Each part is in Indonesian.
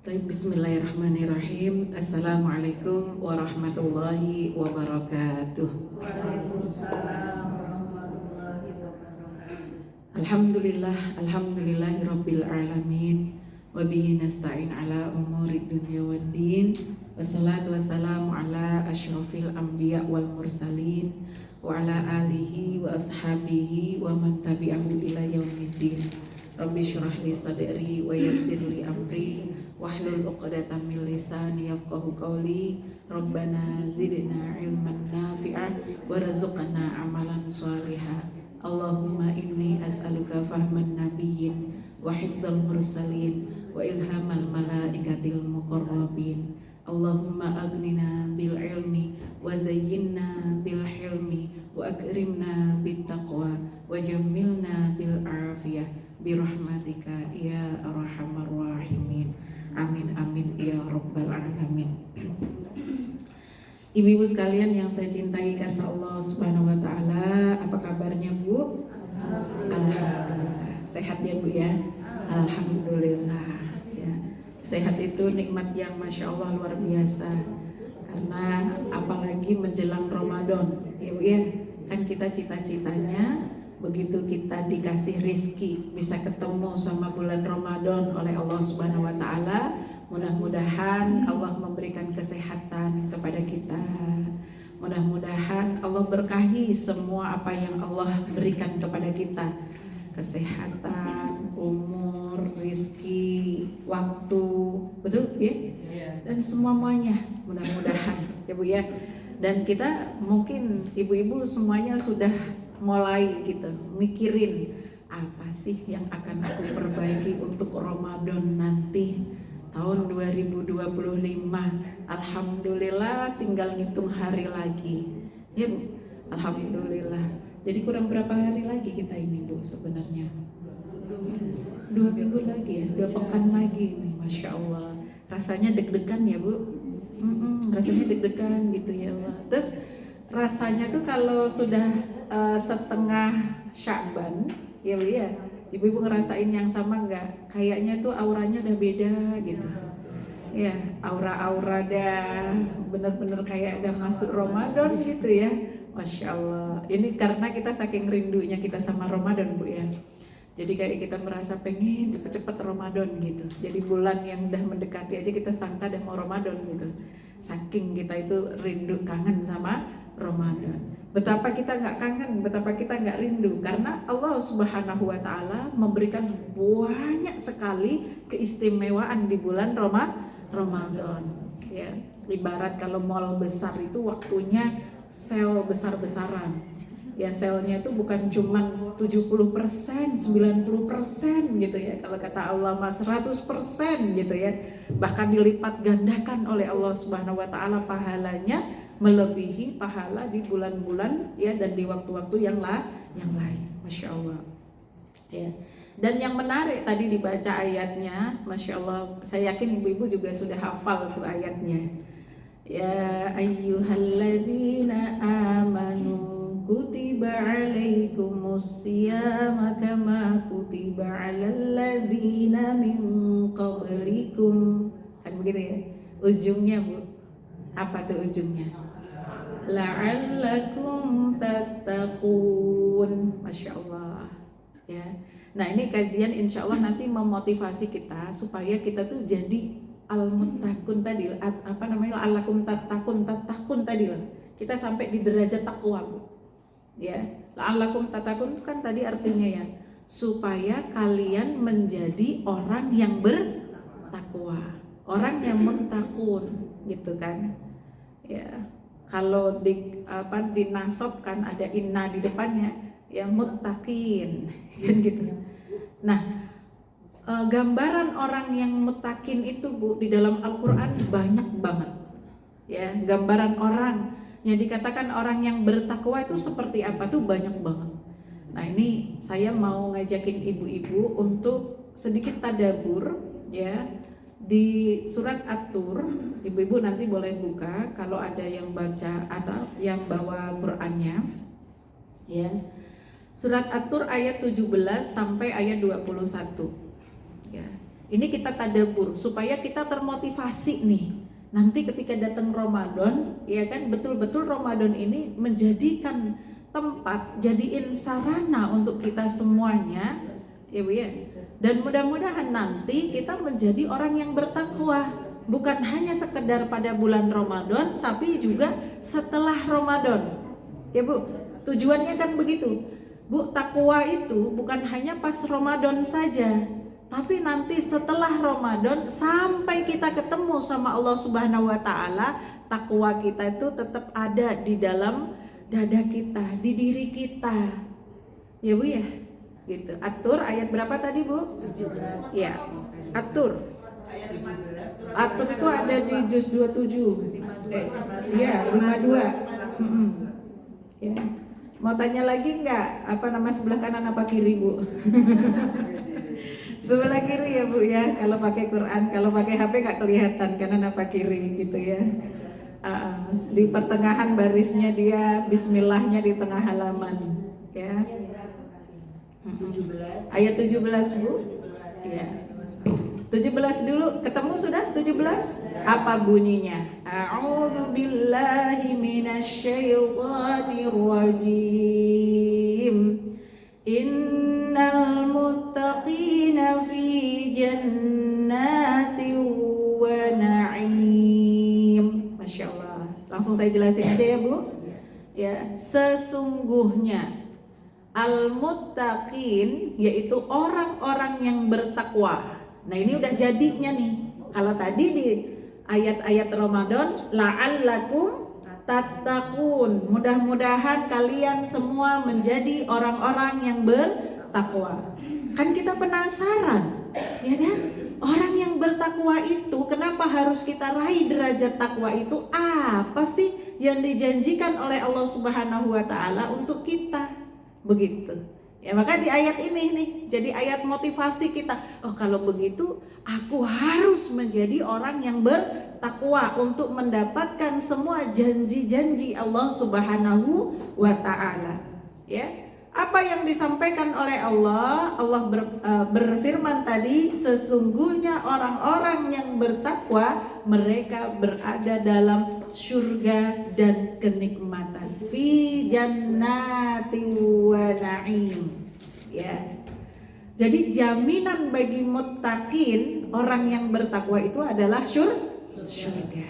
Bismillahirrahmanirrahim. Assalamualaikum warahmatullahi wabarakatuh. Waalaikumsalam warahmatullahi wabarakatuh. Alhamdulillahi rabbil alamin. Wa bihi nasta'in ala umurid dunya waddin. Wassalatu wassalamu ala asyrafil anbiya wal mursalin wa ala alihi wa ashabihi wa man tabi'ahu ila yaumiddin. Rabbi syrah li sadri wa yassir li amri wahlul 'uqdatam min lisani yafqahu qawli. Rabbana zidna ilman nafi'a warzuqna amalan shaliha. Allahumma inni as'aluka fahman nabiyyin wa hifdzal mursalin wa ilhamal malaikatil muqarrabin. Allahumma aghnina bil ilmi wa zayyinna bil hilmi wa akrimna bit taqwa wa jammilna bil afiyah birahmatika ya arhamar rahimin. Amin amin ya rabbal alamin. Ibu-ibu sekalian yang saya cintai karena Allah Subhanahu wa taala, apa kabarnya Bu? Alhamdulillah. Sehat ya Bu ya? Alhamdulillah ya. Sehat itu nikmat yang Masya Allah luar biasa. Karena apalagi menjelang Ramadan ya Bu ya. Kan kita cita-citanya begitu kita dikasih rizki bisa ketemu sama bulan Ramadan oleh Allah Subhanahu wa taala, mudah-mudahan Allah memberikan kesehatan kepada kita. Mudah-mudahan Allah berkahi semua apa yang Allah berikan kepada kita. Kesehatan, umur, rizki, waktu, betul ya? Dan semuanya mudah-mudahan ya Bu ya. Dan kita mungkin ibu-ibu semuanya sudah mulai gitu mikirin apa sih yang akan aku perbaiki untuk Ramadan nanti tahun 2025. Alhamdulillah tinggal ngitung hari lagi ya Bu. Alhamdulillah. Jadi kurang berapa hari lagi kita ini Bu sebenarnya? 2 minggu lagi ya, 2 pekan lagi nih, Masya Allah. Rasanya deg-degan ya Bu. Rasanya deg-degan gitu ya Allah. Terus rasanya tuh kalau sudah setengah Sya'ban ya Bu ya, ibu-ibu ngerasain yang sama nggak? Kayaknya tuh auranya udah beda gitu ya, aura-aura dah bener-bener kayak udah masuk Ramadan gitu ya. Masya Allah, ini karena kita saking rindunya kita sama Ramadan Bu ya. Jadi kayak kita merasa pengen cepet-cepet Ramadan gitu. Jadi bulan yang udah mendekati aja kita sangka udah mau Ramadan gitu. Saking kita itu rindu kangen sama Ramadan. Betapa kita nggak kangen, betapa kita nggak rindu, karena Allah Subhanahu wa taala memberikan banyak sekali keistimewaan di bulan Ramadan. Ya, ibarat kalau mall besar itu waktunya sel besar-besaran. Ya, selnya itu bukan cuma 70%, 90% gitu ya. Kalau kata Allah mah 100% gitu ya. Bahkan dilipat gandakan oleh Allah Subhanahu wa taala pahalanya, melebihi pahala di bulan-bulan ya dan di waktu-waktu yang lain. Masya Allah ya. Dan yang menarik tadi dibaca ayatnya, Masya Allah, saya yakin ibu-ibu juga sudah hafal tuh ayatnya. Ya ayyuhalladzina amanu kutiba alaikumus siyama kama kutiba alal ladzina min qablikum. Kan begitu ya ujungnya Bu. Apa tuh ujungnya? La'allakum tattaqun. Masya Allah ya. Nah ini kajian insya Allah nanti memotivasi kita supaya kita tuh jadi al-muttaqun tadi, apa namanya, la'allakum tattaqun tadi lah. Kita sampai di derajat takwa Bu ya. La'allakum tattaqun kan tadi artinya ya supaya kalian menjadi orang yang bertakwa, orang yang muttaqun gitu kan ya. Kalau dinasabkan ada inna di depannya ya, muttaqin kan gitu. Nah gambaran orang yang muttaqin itu Bu di dalam Al-Quran banyak banget ya. Gambaran orang yang dikatakan orang yang bertakwa itu seperti apa tuh banyak banget. Nah ini saya mau ngajakin ibu-ibu untuk sedikit tadabbur ya di surat At-Tur. Ibu-ibu nanti boleh buka kalau ada yang baca atau yang bawa Qur'annya ya. Surat At-Tur ayat 17 sampai ayat 21 ya. Ini kita tadabbur supaya kita termotivasi nih. Nanti ketika datang Ramadan, ya kan, betul-betul Ramadan ini menjadikan tempat, jadiin sarana untuk kita semuanya, ya Bu ya. Dan mudah-mudahan nanti kita menjadi orang yang bertakwa, bukan hanya sekedar pada bulan Ramadan, tapi juga setelah Ramadan. Ya Bu, tujuannya kan begitu. Bu, takwa itu bukan hanya pas Ramadan saja, tapi nanti setelah Ramadan sampai kita ketemu sama Allah Subhanahu wa taala, takwa kita itu tetap ada di dalam dada kita, di diri kita. Ya Bu ya? Gitu. Atur ayat berapa tadi Bu? 17. Ya. Atur. Atur itu ada di juz 27. Ya, 52. Ya. Mau tanya lagi enggak? Apa nama sebelah kanan apa kiri Bu? Sebelah kiri ya Bu ya. Kalau pakai Quran, kalau pakai HP nggak kelihatan kanan apa kiri gitu ya. Di pertengahan barisnya dia Bismillahnya di tengah halaman. Ya. 17. Ayat 17 Bu. Ya. 17 dulu, ketemu sudah 17? Apa bunyinya? A'udzu billahi minasyaitonir rajim. Innal muttaqina fi jannatin wa na'im. Masya Allah. Langsung saya jelasin aja ya Bu. Ya, sesungguhnya al-muttaqin yaitu orang-orang yang bertakwa. Nah ini udah jadinya nih. Kalau tadi di ayat-ayat Ramadan, la'allakum tattaqun, mudah-mudahan kalian semua menjadi orang-orang yang bertakwa. Kan kita penasaran, ya kan? Orang yang bertakwa itu kenapa harus kita raih derajat takwa itu? Apa sih yang dijanjikan oleh Allah Subhanahu wa taala untuk kita? Begitu. Ya maka di ayat ini nih jadi ayat motivasi kita. Oh kalau begitu aku harus menjadi orang yang bertakwa untuk mendapatkan semua janji-janji Allah Subhanahu wa taala. Ya. Apa yang disampaikan oleh Allah? Allah berfirman tadi, sesungguhnya orang-orang yang bertakwa mereka berada dalam surga dan kenikmatan. Fi jannati wa na'im. Ya. Jadi jaminan bagi muttaqin, orang yang bertakwa itu adalah surga.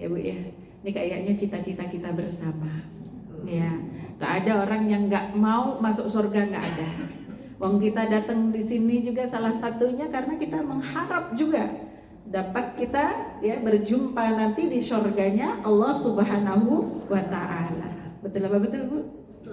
Ya Bu ya. Ini kayaknya cita-cita kita bersama. Ya. Gak ada orang yang gak mau masuk surga, gak ada. Wong kita datang di sini juga salah satunya karena kita mengharap juga dapat kita ya berjumpa nanti di surganya Allah Subhanahu wa taala. Betul apa betul Bu?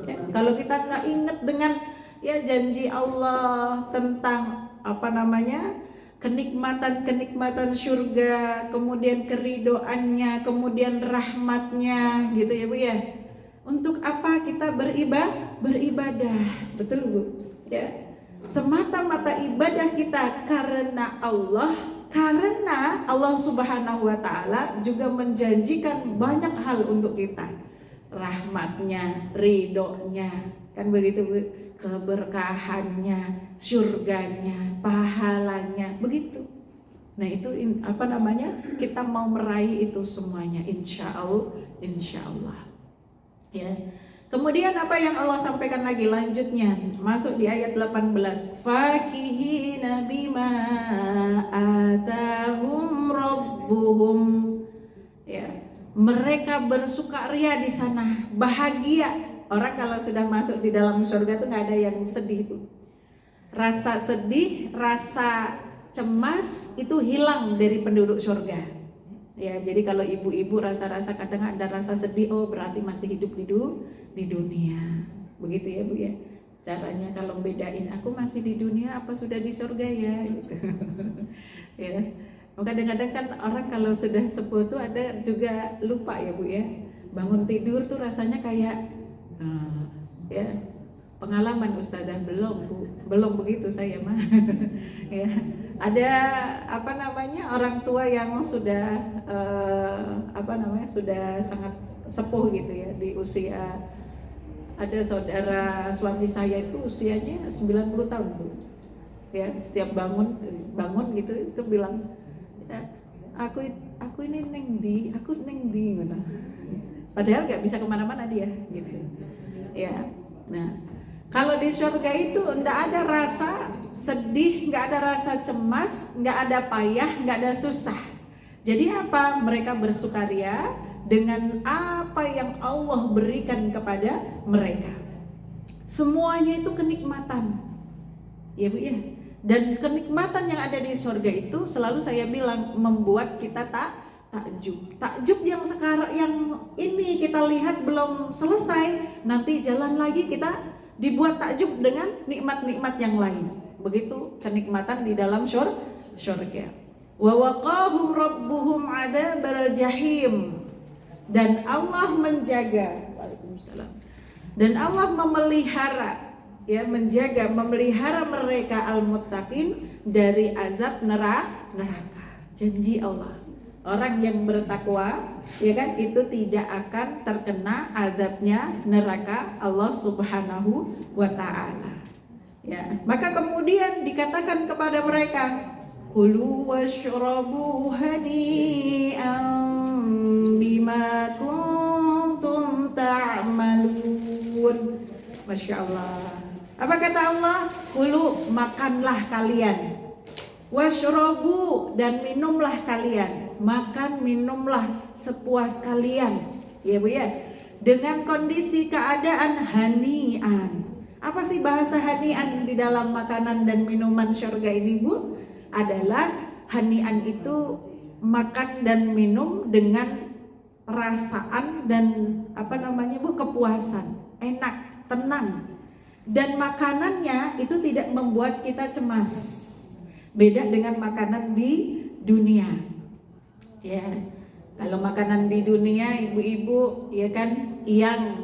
Ya, kalau kita nggak ingat dengan ya janji Allah tentang apa namanya kenikmatan surga, kemudian keridoannya, kemudian rahmatnya, gitu ya Bu ya. Untuk apa kita beribadah? Betul Bu? Ya. Semata-mata ibadah kita karena Allah Subhanahu wa taala juga menjanjikan banyak hal untuk kita. Rahmatnya, ridhonya, kan begitu Bu? Keberkahannya, surganya, pahalanya, begitu. Nah itu apa namanya? Kita mau meraih itu semuanya, insya Allah. Ya. Kemudian apa yang Allah sampaikan lagi lanjutnya masuk di ayat 18, fakihina bima atahum rabbuhum, ya mereka bersukaria di sana, bahagia. Orang kalau sudah masuk di dalam surga itu nggak ada yang sedih Bu. Rasa sedih, rasa cemas itu hilang dari penduduk surga. Ya, jadi kalau ibu-ibu rasa-rasa kadang ada rasa sedih, oh berarti masih hidup di dunia. Begitu ya Bu ya. Caranya kalau bedain aku masih di dunia apa sudah di surga ya gitu. Ya. Kadang-kadang kan orang kalau sudah sepuh tuh ada juga lupa ya Bu ya. Bangun tidur tuh rasanya kayak ya pengalaman Ustazah belum begitu saya mah. Ya. Ada apa namanya orang tua yang sudah sudah sangat sepuh gitu ya di usia. Ada saudara suami saya itu usianya 90 tahun Bu. ya, setiap bangun gitu itu bilang, ya, aku ini neng di gitu. Padahal nggak bisa kemana-mana dia gitu ya. Nah, kalau di surga itu nggak ada rasa sedih, nggak ada rasa cemas, nggak ada payah, nggak ada susah. Jadi apa? Mereka bersukaria dengan apa yang Allah berikan kepada mereka. Semuanya itu kenikmatan, ya Bu ya. Dan kenikmatan yang ada di surga itu selalu saya bilang membuat kita takjub yang sekarang yang ini kita lihat belum selesai, nanti jalan lagi kita dibuat takjub dengan nikmat-nikmat yang lain. Begitu kenikmatan di dalam surga. Wa waqahum rabbuhum adzabal jahim. Dan Allah menjaga, Waalaikumsalam. Dan Allah memelihara mereka al-muttaqin dari azab neraka. Janji Allah, orang yang bertakwa ya kan itu tidak akan terkena azabnya neraka Allah Subhanahu wa taala. Ya, maka kemudian dikatakan kepada mereka, kulu washrabu hani'an bima kuntum ta'malun. Masya Allah. Apa kata Allah? Kulu, makanlah kalian. Washrabu, dan minumlah kalian. Makan, minumlah sepuas kalian. Ya Bu ya. Dengan kondisi keadaan hani'an. Apa sih bahasa hani'an di dalam makanan dan minuman surga ini Bu? Adalah hani'an itu makan dan minum dengan perasaan dan Bu, kepuasan, enak, tenang. Dan makanannya itu tidak membuat kita cemas. Beda dengan makanan di dunia. Ya. Kalau makanan di dunia ibu-ibu ya kan yang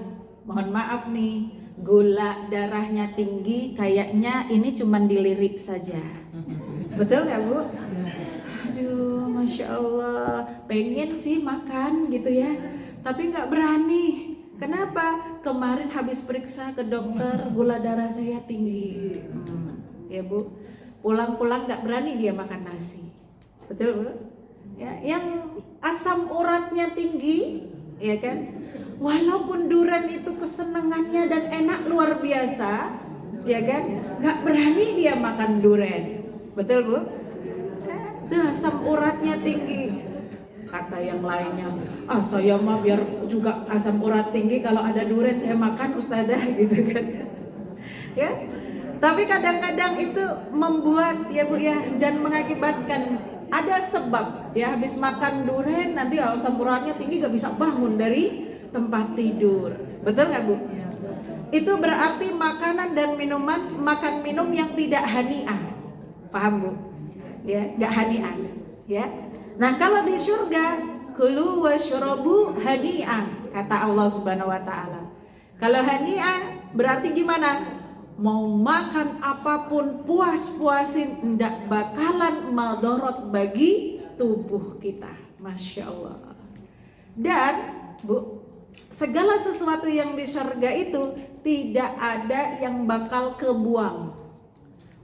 mohon maaf nih, gula darahnya tinggi, kayaknya ini cuman dilirik saja. Betul nggak Bu? Aduh, Masya Allah, pengen sih makan gitu ya, tapi nggak berani. Kenapa? Kemarin habis periksa ke dokter, gula darah saya tinggi. Ya Bu, pulang-pulang nggak berani dia makan nasi. Betul Bu? Ya, yang asam uratnya tinggi, ya kan? Walaupun durian itu kesenangannya dan enak luar biasa, ya kan? Nggak berani dia makan durian. Betul Bu? Asam uratnya tinggi. Kata yang lainnya, saya mah biar juga asam urat tinggi, kalau ada durian saya makan Ustazah gitu kan. Ya. Tapi kadang-kadang itu membuat ya Bu ya, dan mengakibatkan ada sebab ya, habis makan durian nanti asam uratnya tinggi, gak bisa bangun dari tempat tidur. Betul nggak Bu? Itu berarti makanan dan makan minum yang tidak hani'ah. Paham Bu? Ya, nggak hani'ah. Ya. Nah kalau di surga, kulu washrabu hani'ah, kata Allah Subhanahu wa taala. Kalau hani'ah berarti gimana? Mau makan apapun puas-puasin, enggak bakalan madorot bagi tubuh kita. Masya Allah. Dan Bu, segala sesuatu yang di surga itu tidak ada yang bakal kebuang.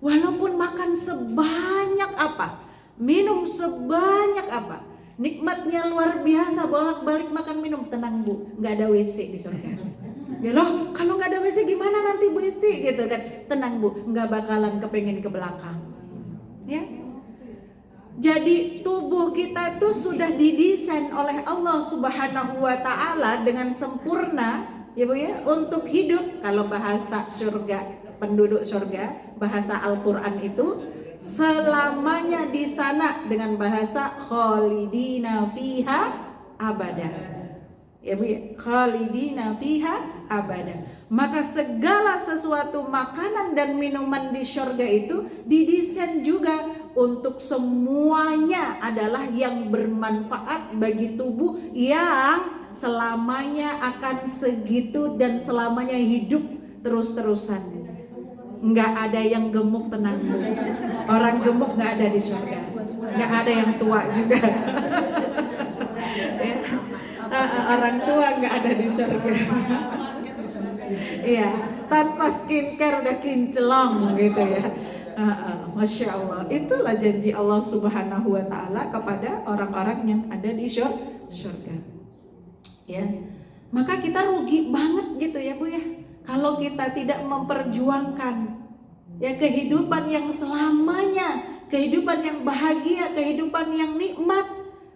Walaupun makan sebanyak apa, minum sebanyak apa, nikmatnya luar biasa, bolak-balik makan minum, tenang Bu, nggak ada WC di surga. Ya loh, kalau nggak ada WC gimana nanti Bu Isti gitu kan? Tenang Bu, nggak bakalan kepengen ke belakang. Ya. Jadi tubuh kita tuh sudah didesain oleh Allah Subhanahu wa taala dengan sempurna, ya Bu ya, untuk hidup. Kalau bahasa surga, penduduk surga, bahasa Al-Qur'an itu selamanya di sana dengan bahasa khalidina fiha abada. Ya Bu ya, khalidina fiha abada. Maka segala sesuatu makanan dan minuman di surga itu didesain juga untuk semuanya adalah yang bermanfaat bagi tubuh yang selamanya akan segitu dan selamanya hidup terus-terusan. Nggak ada yang gemuk, tenang Bu. Orang gemuk nggak ada di surga. Nggak ada yang tua juga. Ya. Orang tua nggak ada di surga. Iya, tanpa skincare udah kinclong gitu ya. Masya Allah, itulah janji Allah Subhanahu wa Ta'ala kepada orang-orang yang ada di surga. Ya, maka kita rugi banget gitu ya Bu ya, kalau kita tidak memperjuangkan ya kehidupan yang selamanya, kehidupan yang bahagia, kehidupan yang nikmat.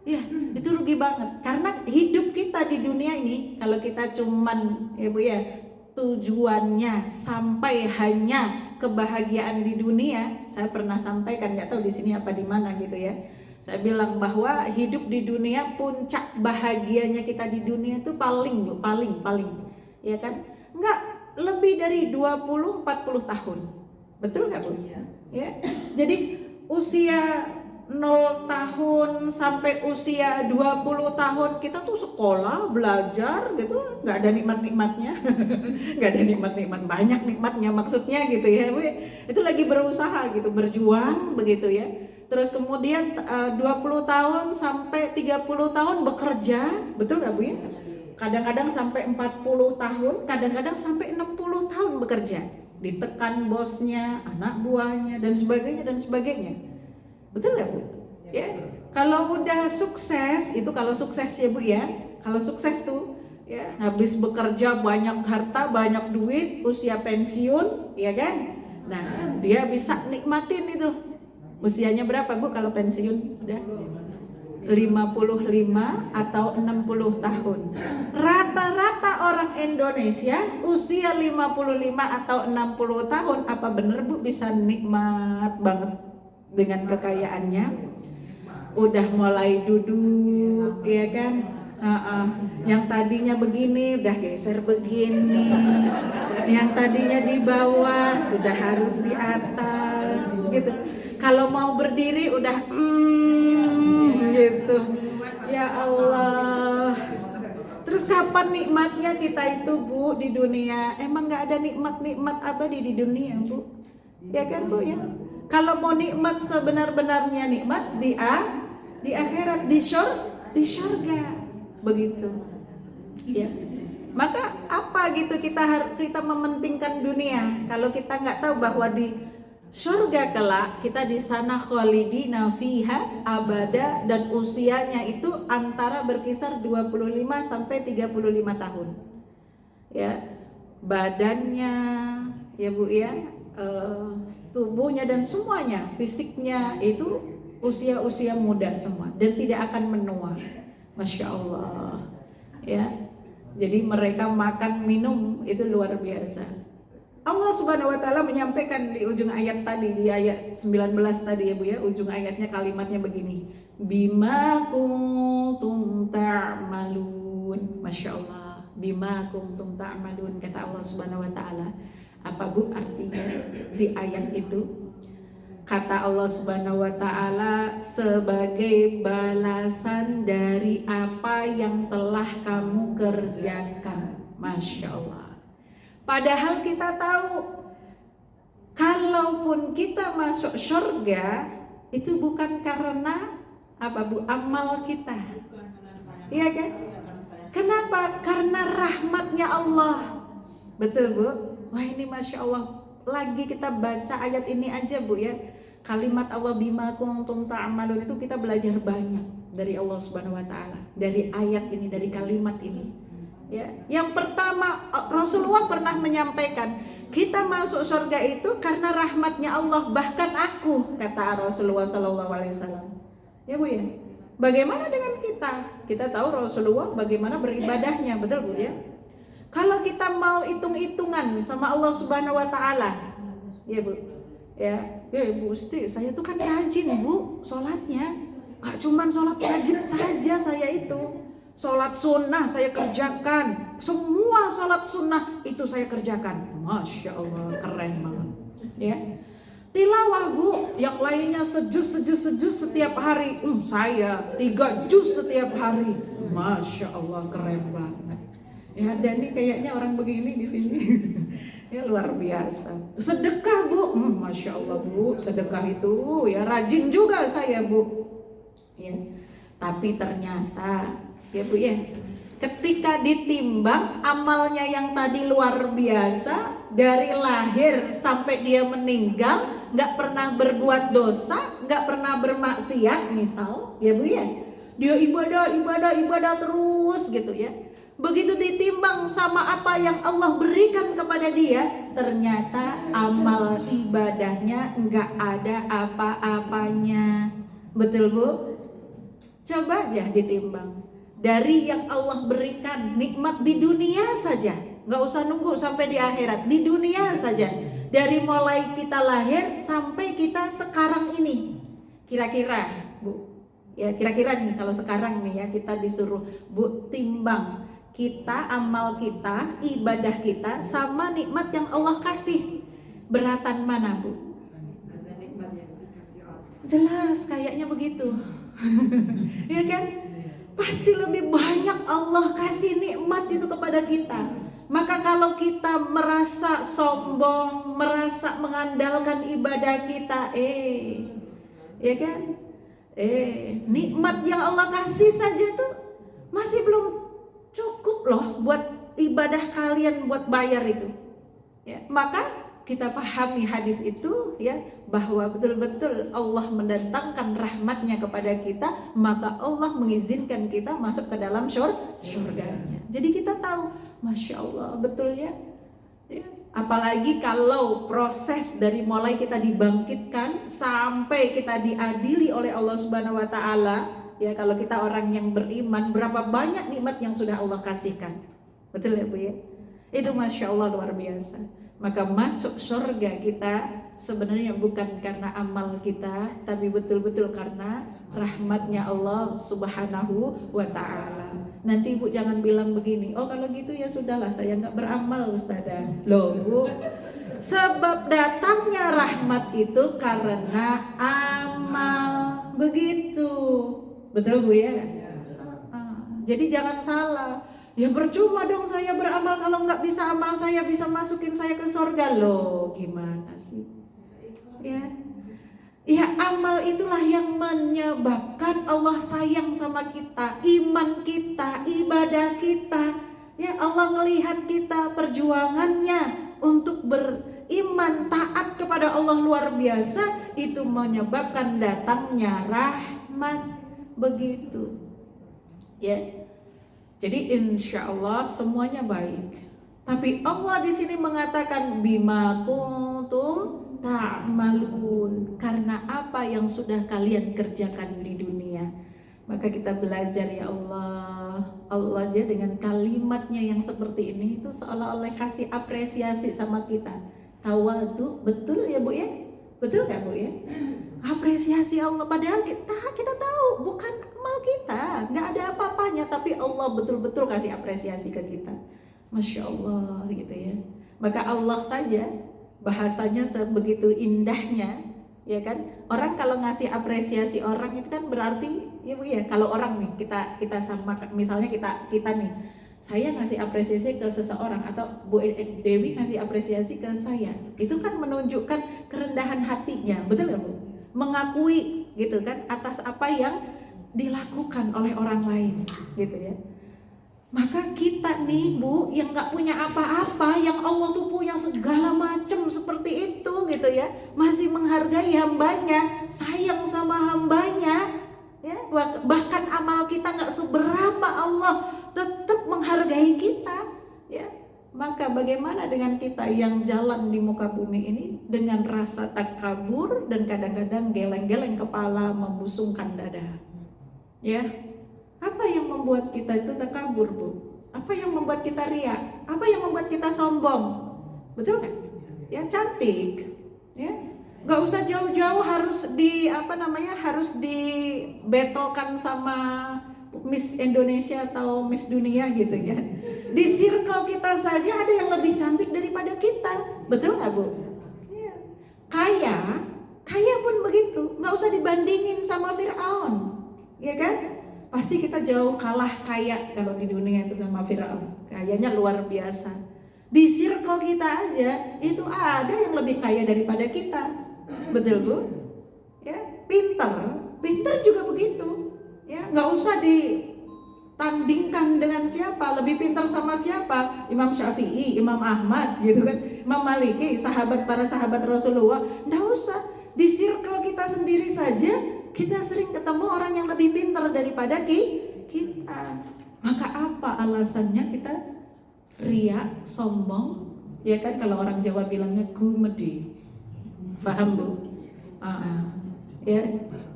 Ya, itu rugi banget. Karena hidup kita di dunia ini, kalau kita cuman ya Bu ya, tujuannya sampai hanya kebahagiaan di dunia. Saya pernah sampaikan, nggak tahu di sini apa di mana gitu ya. Saya bilang bahwa hidup di dunia, puncak bahagianya kita di dunia itu paling ya kan? Nggak lebih dari 20-40 tahun. Betul nggak Bu? Ya. Jadi usia 0 tahun sampai usia 20 tahun kita tuh sekolah, belajar gitu, nggak ada nikmat-nikmatnya. Nggak ada nikmat-nikmat, banyak nikmatnya maksudnya gitu ya Bu. Itu lagi berusaha gitu, berjuang begitu ya. Terus kemudian 20 tahun sampai 30 tahun bekerja, betul nggak Bu ya? Kadang-kadang sampai 40 tahun, kadang-kadang sampai 60 tahun bekerja. Ditekan bosnya, anak buahnya dan sebagainya. Betul nggak Bu? Ya, kalau udah sukses itu, kalau sukses ya Bu ya, kalau sukses tuh ya habis bekerja banyak harta, banyak duit, usia pensiun, ya kan? Nah dia bisa nikmatin itu. Usianya berapa Bu kalau pensiun? Udah 55 atau 60 tahun. Rata-rata orang Indonesia usia 55 atau 60 tahun, apa bener Bu bisa nikmat banget dengan kekayaannya? Udah mulai duduk ya kan? Yang tadinya begini udah geser begini, yang tadinya di bawah sudah harus di atas gitu. Kalau mau berdiri udah gitu. Ya Allah. Terus kapan nikmatnya kita itu Bu di dunia? Emang nggak ada nikmat abadi di dunia Bu? Ya kan Bu ya? Kalau mau nikmat sebenar-benarnya nikmat di akhirat, di surga, begitu. Ya. Maka apa gitu kita mementingkan dunia kalau kita nggak tahu bahwa di surga kelak kita di sana khalidina fiha abada, dan usianya itu antara berkisar 25 sampai 35 tahun. Ya. Badannya ya Bu ya, tubuhnya dan semuanya, fisiknya itu usia muda semua dan tidak akan menua. Masya Allah ya. Jadi mereka makan minum itu luar biasa. Allah Subhanahu wa Ta'ala menyampaikan di ujung ayat tadi, di ayat 19 tadi ya Bu ya, ujung ayatnya kalimatnya begini, bima kuntum ta'malun. Masya Allah, bima kuntum ta'malun, kata Allah Subhanahu wa Ta'ala. Apa Bu artinya di ayat itu? Kata Allah Subhanahu wa Ta'ala, sebagai balasan dari apa yang telah kamu kerjakan. Masya Allah. Padahal kita tahu, kalaupun kita masuk surga itu bukan karena apa Bu? Amal kita. Iya kan? Kenapa? Karena rahmatnya Allah. Betul Bu? Wah ini Masya Allah. Lagi kita baca ayat ini aja Bu ya, kalimat Allah bima kuntum ta'malun itu kita belajar banyak dari Allah Subhanahu wa Ta'ala, dari ayat ini, dari kalimat ini ya. Yang pertama, Rasulullah pernah menyampaikan kita masuk surga itu karena rahmatnya Allah. Bahkan aku, kata Rasulullah SAW ya Bu ya. Bagaimana dengan kita? Kita tahu Rasulullah bagaimana beribadahnya, betul Bu ya. Kalau kita mau hitung-hitungan sama Allah Subhanahu wa Ta'ala, ya Bu, ya Bu Usti, saya tuh kan rajin Bu sholatnya, gak cuman sholat wajib saja saya itu, sholat sunnah saya kerjakan, semua sholat sunnah itu saya kerjakan. Masya Allah, keren banget, ya. Tilawah Bu, yang lainnya sejus setiap hari, saya 3 juz setiap hari. Masya Allah, keren banget. Ya, dan ini kayaknya orang begini di sini. Ya luar biasa. Sedekah Bu, Masya Allah Bu, sedekah itu ya rajin juga saya Bu. Ya, tapi ternyata ya Bu ya, Ketika ditimbang amalnya yang tadi luar biasa, dari lahir sampai dia meninggal nggak pernah berbuat dosa, nggak pernah bermaksiat misal, ya Bu ya, dia ibadah terus gitu ya. Begitu ditimbang sama apa yang Allah berikan kepada dia, ternyata amal ibadahnya nggak ada apa-apanya. Betul Bu? Coba aja ditimbang dari yang Allah berikan nikmat di dunia saja, nggak usah nunggu sampai di akhirat, di dunia saja, dari mulai kita lahir sampai kita sekarang ini, kira-kira Bu, ya kira-kira nih kalau sekarang nih ya kita disuruh Bu timbang kita, amal kita, ibadah kita sama nikmat yang Allah kasih, beratan mana Bu? Ada nikmat yang dikasih Allah. Jelas kayaknya begitu. Ya kan? Pasti lebih banyak Allah kasih nikmat itu kepada kita. Maka kalau kita merasa sombong, merasa mengandalkan ibadah kita, ya kan? Nikmat yang Allah kasih saja tuh masih belum cukup loh buat ibadah kalian, buat bayar itu. Ya, maka kita pahami hadis itu ya, bahwa betul-betul Allah mendatangkan rahmatnya kepada kita, maka Allah mengizinkan kita masuk ke dalam surganya. Jadi kita tahu, Masya Allah, betul ya. Apalagi kalau proses dari mulai kita dibangkitkan sampai kita diadili oleh Allah Subhanahu wa Ta'ala, ya, kalau kita orang yang beriman, berapa banyak nikmat yang sudah Allah kasihkan. Betul ya Bu ya? Itu Masya Allah luar biasa. Maka masuk surga kita sebenarnya bukan karena amal kita, tapi betul-betul karena rahmatnya Allah Subhanahu wa Ta'ala. Nanti Ibu jangan bilang begini, oh kalau gitu ya sudahlah saya nggak beramal Ustazah. Loh Bu, sebab datangnya rahmat itu karena amal. Begitu. Betul Bu ya? Jadi jangan salah. Ya percuma dong saya beramal kalau nggak bisa amal saya bisa masukin saya ke surga. Loh gimana sih? Ya amal itulah yang menyebabkan Allah sayang sama kita, iman kita, ibadah kita. Ya Allah melihat kita perjuangannya untuk beriman taat kepada Allah luar biasa, itu menyebabkan datangnya rahmat. Begitu. Ya. Jadi insya Allah semuanya baik. Tapi Allah di sini mengatakan bima kuntum ta'malun, karena apa yang sudah kalian kerjakan di dunia. Maka kita belajar ya Allah. Allah aja dengan kalimatnya yang seperti ini itu seolah-olah kasih apresiasi sama kita. Tawadu, betul ya Bu ya? Betul gak Bu ya? Apresiasi Allah, padahal kita tahu bukan amal kita, nggak ada apa-apanya, tapi Allah betul-betul kasih apresiasi ke kita. Masya Allah gitu ya. Maka Allah saja bahasanya sebegitu indahnya, ya kan? Orang kalau ngasih apresiasi orang itu kan berarti ya Bu ya, kalau orang nih kita sama, misalnya kita nih, saya ngasih apresiasi ke seseorang atau Bu Dewi ngasih apresiasi ke saya, itu kan menunjukkan kerendahan hatinya, betul nggak Bu? Mengakui gitu kan atas apa yang dilakukan oleh orang lain gitu ya. Maka kita nih Bu yang nggak punya apa-apa, yang Allah tuh punya segala macam seperti itu gitu ya, masih menghargai hambanya, sayang sama hambanya ya, bahkan amal kita nggak seberapa, Allah tetap menghargai kita ya. Maka bagaimana dengan kita yang jalan di muka bumi ini dengan rasa takabur dan kadang-kadang geleng-geleng kepala, membusungkan dada. Ya, apa yang membuat kita itu takabur Bu? Apa yang membuat kita riak? Apa yang membuat kita sombong? Betul nggak? Ya cantik, ya. Nggak usah jauh-jauh harus harus dibetolkan sama Miss Indonesia atau Miss Dunia gitu ya. Di circle kita saja ada yang lebih cantik daripada kita, betul nggak Bu? Ya. Kaya pun begitu, nggak usah dibandingin sama Fir'aun, ya kan? Pasti kita jauh kalah kaya kalau di dunia itu sama Fir'aun, kayanya luar biasa. Di circle kita aja itu ada yang lebih kaya daripada kita, betul Bu? Ya, pinter juga begitu. Ya, nggak usah tandingkan dengan siapa, lebih pintar sama siapa, Imam Syafi'i, Imam Ahmad gitu kan, Imam Maliki, para sahabat Rasulullah. Nggak usah, di circle kita sendiri saja kita sering ketemu orang yang lebih pintar daripada kita. Maka apa alasannya kita riak, sombong, ya kan? Kalau orang Jawa bilangnya gumedi, paham Bu? Ya,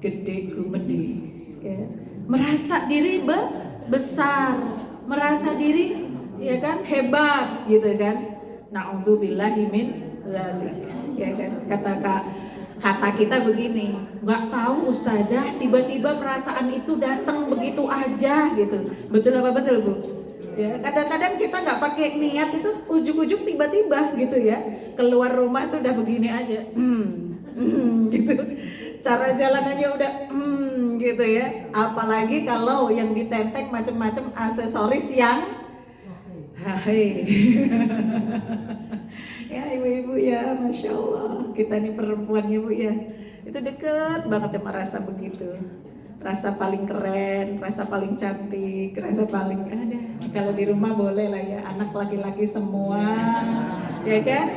gede gumedi, ya. Merasa diri besar, merasa diri ya kan hebat gitu kan. Na'udzubillahi min dzalik. Ya kan, kata kita begini, nggak tahu ustazah tiba-tiba perasaan itu datang begitu aja gitu. Betul apa betul Bu? Ya, kadang-kadang kita nggak pakai niat itu ujuk-ujuk tiba-tiba gitu ya. Keluar rumah tuh udah begini aja. Gitu. Cara jalanannya udah gitu ya. Apalagi kalau yang ditenteng macam-macam aksesoris yang ya ibu-ibu ya, Masya Allah, kita nih perempuan ya Bu ya, itu deket banget sama rasa begitu, rasa paling keren, rasa paling cantik, rasa paling ada. Kalau di rumah boleh lah ya, anak laki-laki semua, ya kan?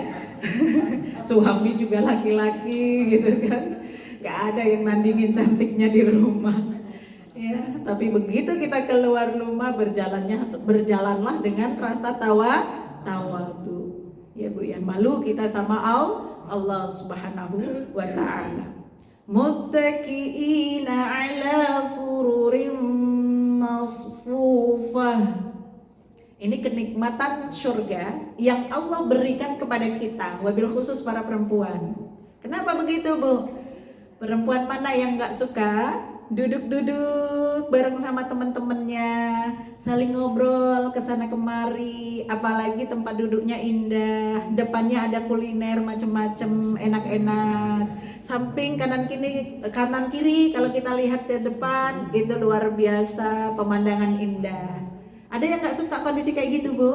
Suami juga laki-laki gitu kan, gak ada yang nandingin cantiknya di rumah. Ya, tapi begitu kita keluar rumah berjalanlah dengan rasa tawadu. Ya Bu ya, malu kita sama Allah Subhanahu wa taala. Muttaqiina 'ala sururin masfufah. Ini kenikmatan surga yang Allah berikan kepada kita, wabil khusus para perempuan. Kenapa begitu Bu? Perempuan mana yang gak suka duduk-duduk bareng sama teman-temannya, saling ngobrol kesana kemari, apalagi tempat duduknya indah, depannya ada kuliner macem-macem enak-enak, samping kanan kiri kalau kita lihat ke depan itu luar biasa pemandangan indah. Ada yang nggak suka kondisi kayak gitu Bu?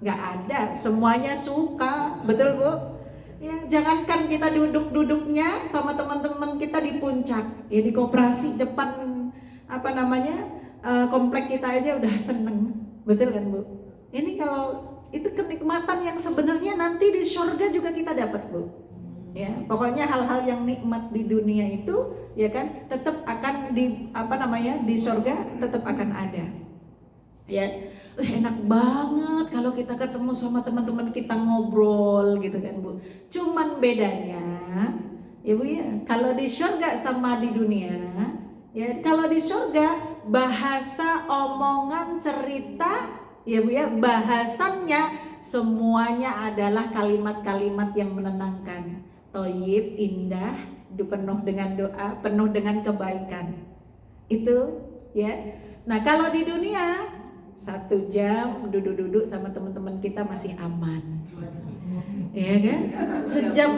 Nggak ada, semuanya suka, betul Bu? Ya, jangankan kita duduknya sama teman-teman kita di puncak, ya di koperasi depan komplek kita aja udah seneng, betul kan Bu? Ini kalau itu kenikmatan yang sebenarnya nanti di surga juga kita dapat Bu. Ya, pokoknya hal-hal yang nikmat di dunia itu, ya kan, tetap akan di surga tetap akan ada. Ya, enak banget kalau kita ketemu sama teman-teman kita ngobrol gitu kan Bu. Cuman bedanya ya Bu ya, kalau di surga sama di dunia, ya kalau di surga bahasa, omongan, cerita ya Bu ya, bahasannya semuanya adalah kalimat-kalimat yang menenangkan, thayyib, indah, penuh dengan doa, penuh dengan kebaikan. Itu ya. Nah, kalau di dunia 1 jam duduk-duduk sama teman-teman kita masih aman, ya kan? 1,5 jam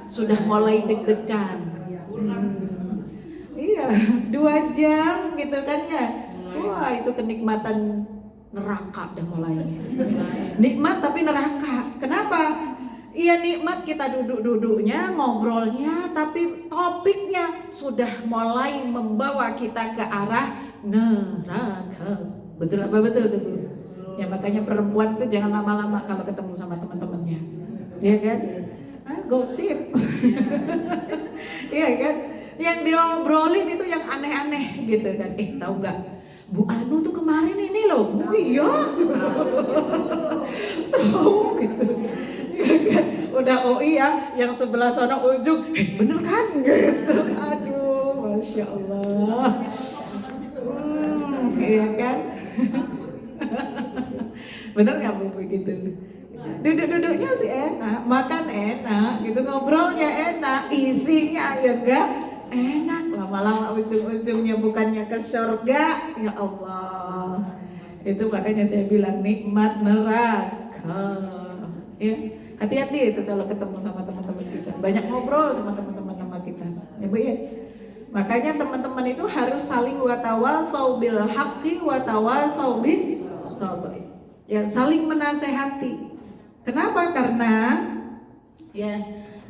sudah mulai deg-degan. Iya, 2 jam gitu kan ya. Wah, itu kenikmatan neraka dah mulai. Nikmat tapi neraka. Kenapa? Iya, nikmat kita duduk-duduknya, ngobrolnya, tapi topiknya sudah mulai membawa kita ke arah neraka. Betul apa betul tuh Bu? Ya makanya perempuan tuh jangan lama-lama kalau ketemu sama teman-temannya, ya kan? Gosip, iya kan? Yang diobrolin itu yang aneh-aneh gitu kan? Tahu nggak? Bu Anu tuh kemarin ini loh. Oh iya, tahu gitu. Ya kan? Udah iya, yang sebelah sana ujung, bener kan? Gitu. Aduh, Masya Allah. Iya kan? Bener nggak Bu begitu? Duduk-duduknya sih enak, makan enak, gitu, ngobrolnya enak, isinya ya enggak enak. Lama-lama ujung-ujungnya bukannya ke surga, ya Allah. Itu makanya saya bilang nikmat neraka. Ya, hati-hati itu kalau ketemu sama teman-teman kita. Banyak ngobrol sama teman-teman kita, ya Bu ya. Makanya teman-teman itu harus saling watawasau bil haqqi watawasau bis sabr. Ya, saling menasehati. Kenapa? Karena ya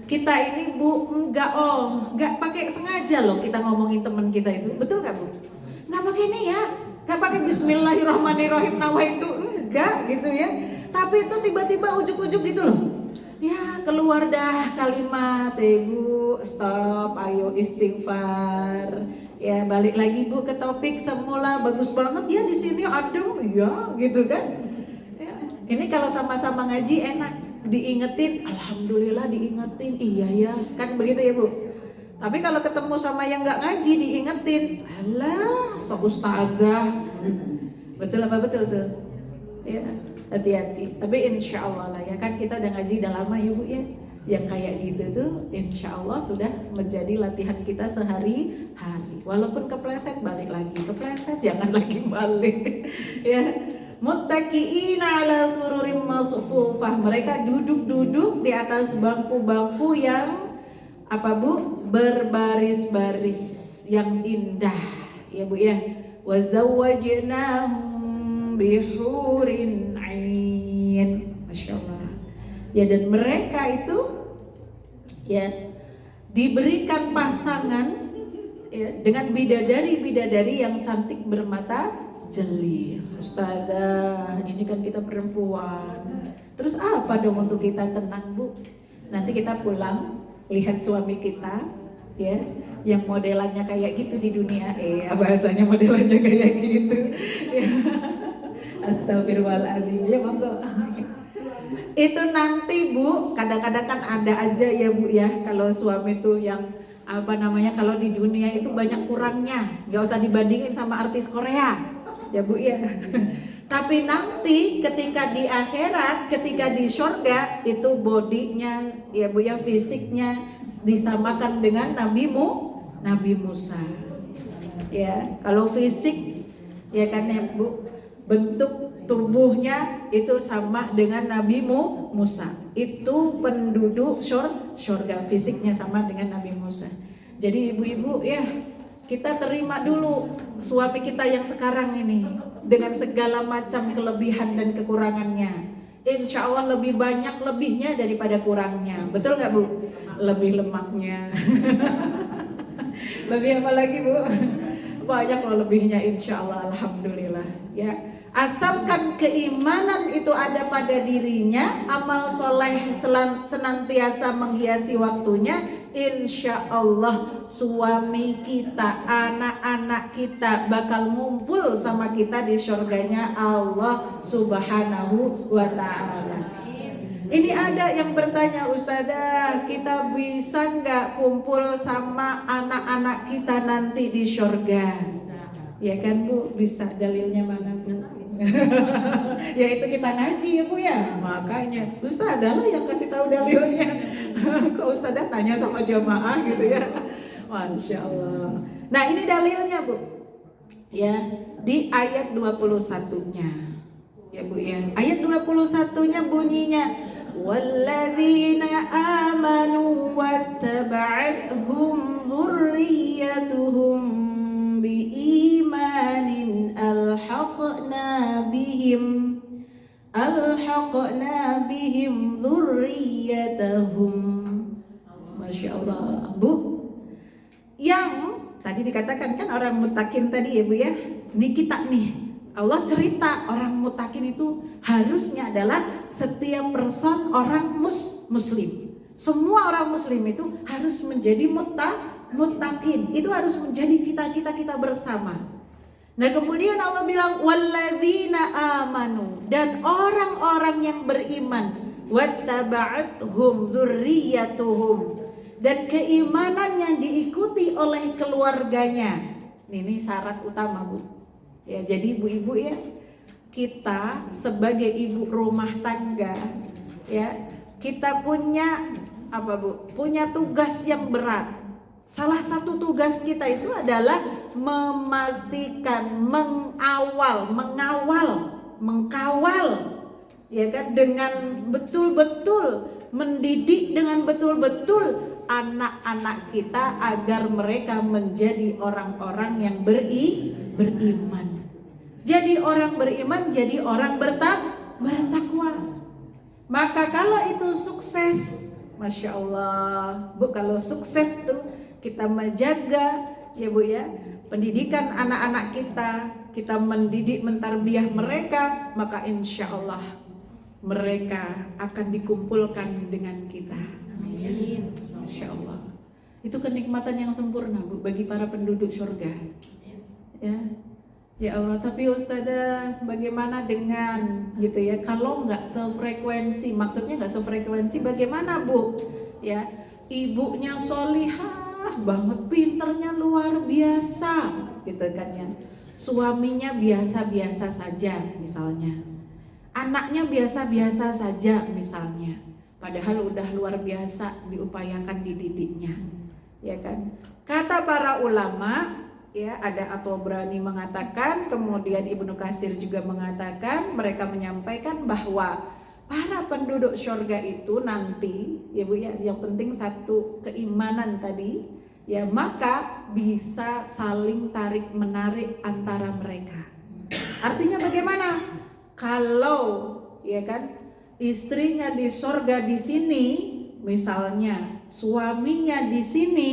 kita ini Bu nggak pakai sengaja loh kita ngomongin teman kita itu, betul nggak Bu? Nggak pakai niat, nggak pakai Bismillahirrahmanirrahim nawaitu, enggak gitu ya. Tapi itu tiba-tiba ujuk-ujuk gitu loh. Ya keluar dah kalimat, Bu, stop, ayo istighfar. Ya balik lagi Bu ke topik semula, bagus banget ya di sini adem ya gitu kan. Ya, ini kalau sama-sama ngaji enak, diingetin, alhamdulillah diingetin, iya ya kan begitu ya Bu. Tapi kalau ketemu sama yang nggak ngaji diingetin, alah sok ustazah. Betul apa betul tuh? Ya hati-hati. Tapi insya Allah lah ya kan kita udah ngaji udah lama ya Bu ya. Yang kayak gitu tuh insya Allah sudah menjadi latihan kita sehari-hari. Walaupun kepleset balik lagi, kepleset jangan lagi balik. Ya. Muttaqiina ala sururim masfufah. Mereka duduk-duduk di atas bangku-bangku yang apa Bu? Berbaris-baris yang indah. Ya Bu ya. Wa zawwajnahum bihurin 'ain. Masyaallah. Ya dan mereka itu ya diberikan pasangan ya dengan bidadari-bidadari yang cantik bermata jeli. Ustazah, ini kan kita perempuan. Terus apa dong untuk kita tenang Bu? Nanti kita pulang lihat suami kita ya yang modelannya kayak gitu di dunia. Bahasanya modelannya kayak gitu. Ya. Astagfirullahaladzim. Ya monggo. Itu nanti Bu, kadang-kadang kan ada aja ya Bu ya, kalau suami tuh yang apa namanya, kalau di dunia itu banyak kurangnya, nggak usah dibandingin sama artis Korea ya Bu ya. Tapi nanti ketika di akhirat, ketika di surga itu bodinya ya Bu ya, fisiknya disamakan dengan Nabi Musa ya. Kalau fisik ya kan ya Bu, bentuk tubuhnya itu sama dengan Nabi Musa. Itu penduduk surga, fisiknya sama dengan Nabi Musa. Jadi ibu-ibu ya, kita terima dulu suami kita yang sekarang ini dengan segala macam kelebihan dan kekurangannya. Insya Allah lebih banyak lebihnya daripada kurangnya. Betul nggak Bu? Lebih lemaknya. Lebih apa lagi Bu? Banyak loh lebihnya insya Allah, alhamdulillah ya. Asalkan keimanan itu ada pada dirinya, amal soleh senantiasa menghiasi waktunya, insya Allah suami kita, anak-anak kita bakal ngumpul sama kita di surganya Allah Subhanahu wa ta'ala. Ini ada yang bertanya, Ustazah, kita bisa nggak kumpul sama anak-anak kita nanti di surga? Ya kan Bu, bisa. Dalilnya mana Bu? Ya itu kita ngaji ya Bu ya. Makanya Ustazah lah yang kasih tahu dalilnya. Kok Ustazah tanya sama jamaah gitu ya. Masya Allah. Nah ini dalilnya Bu ya, di ayat 21-nya ya Bu ya. Ayat 21-nya bunyinya, walladzina amanu wattaba'athum dzurriyyatuhum biimanin alhaqna bihim dzurriyyatahum. Masya Allah Bu. Yang tadi dikatakan kan orang mutakin tadi ya Bu ya. Ini kita nih, Allah cerita orang mutakin itu harusnya adalah setiap person orang muslim. Semua orang muslim itu harus menjadi mutakin. Itu harus menjadi cita-cita kita bersama. Nah kemudian Allah bilang walladzina amanu, dan orang-orang yang beriman, wattaba'athum dzurriyyatuhum, dan keimanan yang diikuti oleh keluarganya. Ini syarat utama Bu. Ya jadi ibu-ibu ya, kita sebagai ibu rumah tangga ya, kita punya apa Bu? Punya tugas yang berat. Salah satu tugas kita itu adalah memastikan, mengkawal ya kan, dengan betul-betul mendidik dengan betul-betul anak-anak kita agar mereka menjadi orang-orang yang beriman. Jadi orang beriman, jadi orang bertakwa. Maka kalau itu sukses, Masya Allah Bu, kalau sukses tuh kita menjaga ya Bu ya, pendidikan anak-anak kita mendidik, mentarbiyah mereka, maka insya Allah mereka akan dikumpulkan dengan kita. Amin. Masya Allah. Itu kenikmatan yang sempurna, Bu, bagi para penduduk surga. Ya, ya Allah. Tapi Ustazah, bagaimana dengan gitu ya? Kalau nggak sefrekuensi, maksudnya nggak sefrekuensi, bagaimana, Bu? Ya, ibunya solihah banget, pinternya luar biasa, gitu kan ya. Suaminya biasa-biasa saja, misalnya. Anaknya biasa-biasa saja, misalnya. Padahal udah luar biasa diupayakan dididiknya. Ya kan? Kata para ulama, ya, ada At-Tabrani mengatakan, kemudian Ibnu Katsir juga mengatakan, mereka menyampaikan bahwa para penduduk surga itu nanti, ya Bu ya, yang penting satu keimanan tadi, ya, maka bisa saling tarik menarik antara mereka. Artinya bagaimana? Kalau, ya kan, istrinya di surga di sini, misalnya suaminya di sini,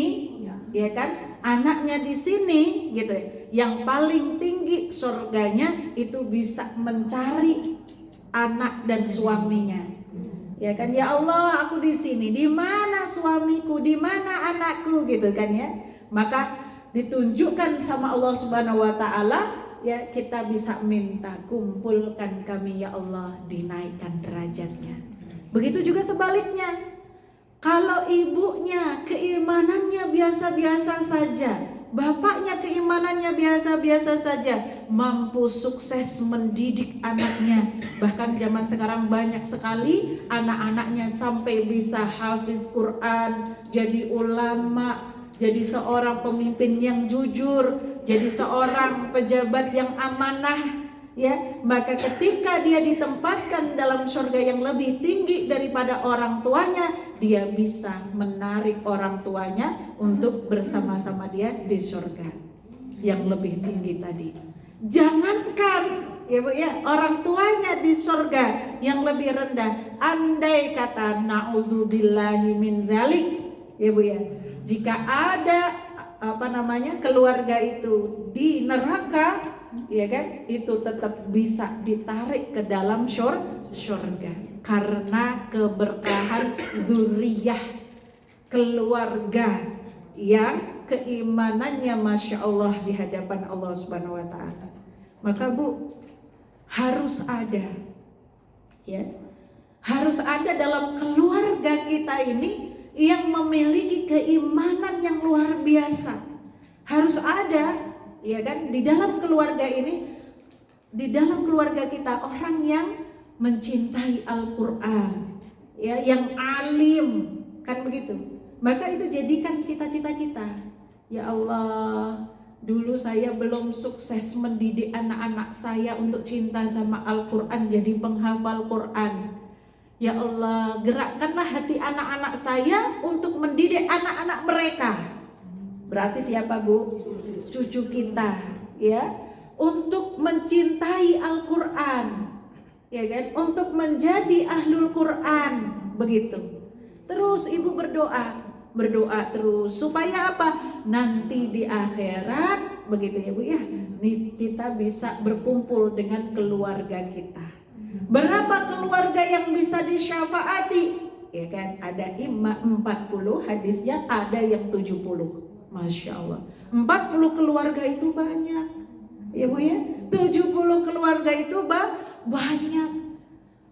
ya kan, anaknya di sini, gitu ya. Yang paling tinggi surganya itu bisa mencari anak dan suaminya, ya kan. Ya Allah, aku di sini, di mana suamiku, di mana anakku, gitu kan ya. Maka ditunjukkan sama Allah Subhanahu Wa Taala, ya, kita bisa minta, kumpulkan kami ya Allah, dinaikkan derajatnya. Begitu juga sebaliknya. Kalau ibunya keimanannya biasa-biasa saja, bapaknya keimanannya biasa-biasa saja, mampu sukses mendidik anaknya. Bahkan zaman sekarang banyak sekali anak-anaknya sampai bisa hafiz Quran, jadi ulama, jadi seorang pemimpin yang jujur, jadi seorang pejabat yang amanah, ya. Maka ketika dia ditempatkan dalam surga yang lebih tinggi daripada orang tuanya, dia bisa menarik orang tuanya untuk bersama-sama dia di surga yang lebih tinggi tadi. Jangankan, ya Bu ya, orang tuanya di surga yang lebih rendah, andai kata na'udzubillahi min dzalik, ya Bu ya, jika ada keluarga itu di neraka, ya kan, itu tetap bisa ditarik ke dalam surga karena keberkahan zuriyah, keluarga yang keimanannya Masya Allah di hadapan Allah Subhanahu Wa Taala. Maka Bu, harus ada, ya, harus ada dalam keluarga kita ini yang memiliki keimanan yang luar biasa. Harus ada, ya kan, di dalam keluarga ini, di dalam keluarga kita orang yang mencintai Al-Quran, ya, yang alim, kan begitu. Maka itu jadikan cita-cita kita. Ya Allah, dulu saya belum sukses mendidik anak-anak saya untuk cinta sama Al-Quran, jadi penghafal Quran. Ya Allah, gerakkanlah hati anak-anak saya untuk mendidik anak-anak mereka. Berarti siapa Bu? Cucu kita, ya, untuk mencintai Al-Quran, ya kan, untuk menjadi ahlul Quran, begitu. Terus ibu berdoa terus supaya apa? Nanti di akhirat, begitu ya Bu ya, kita bisa berkumpul dengan keluarga kita. Berapa keluarga yang bisa disyafaati? Ya kan, ada 40 hadisnya, ada yang 70. Masya Allah, 40 keluarga itu banyak, ya Bu ya. 70 keluarga itu banyak.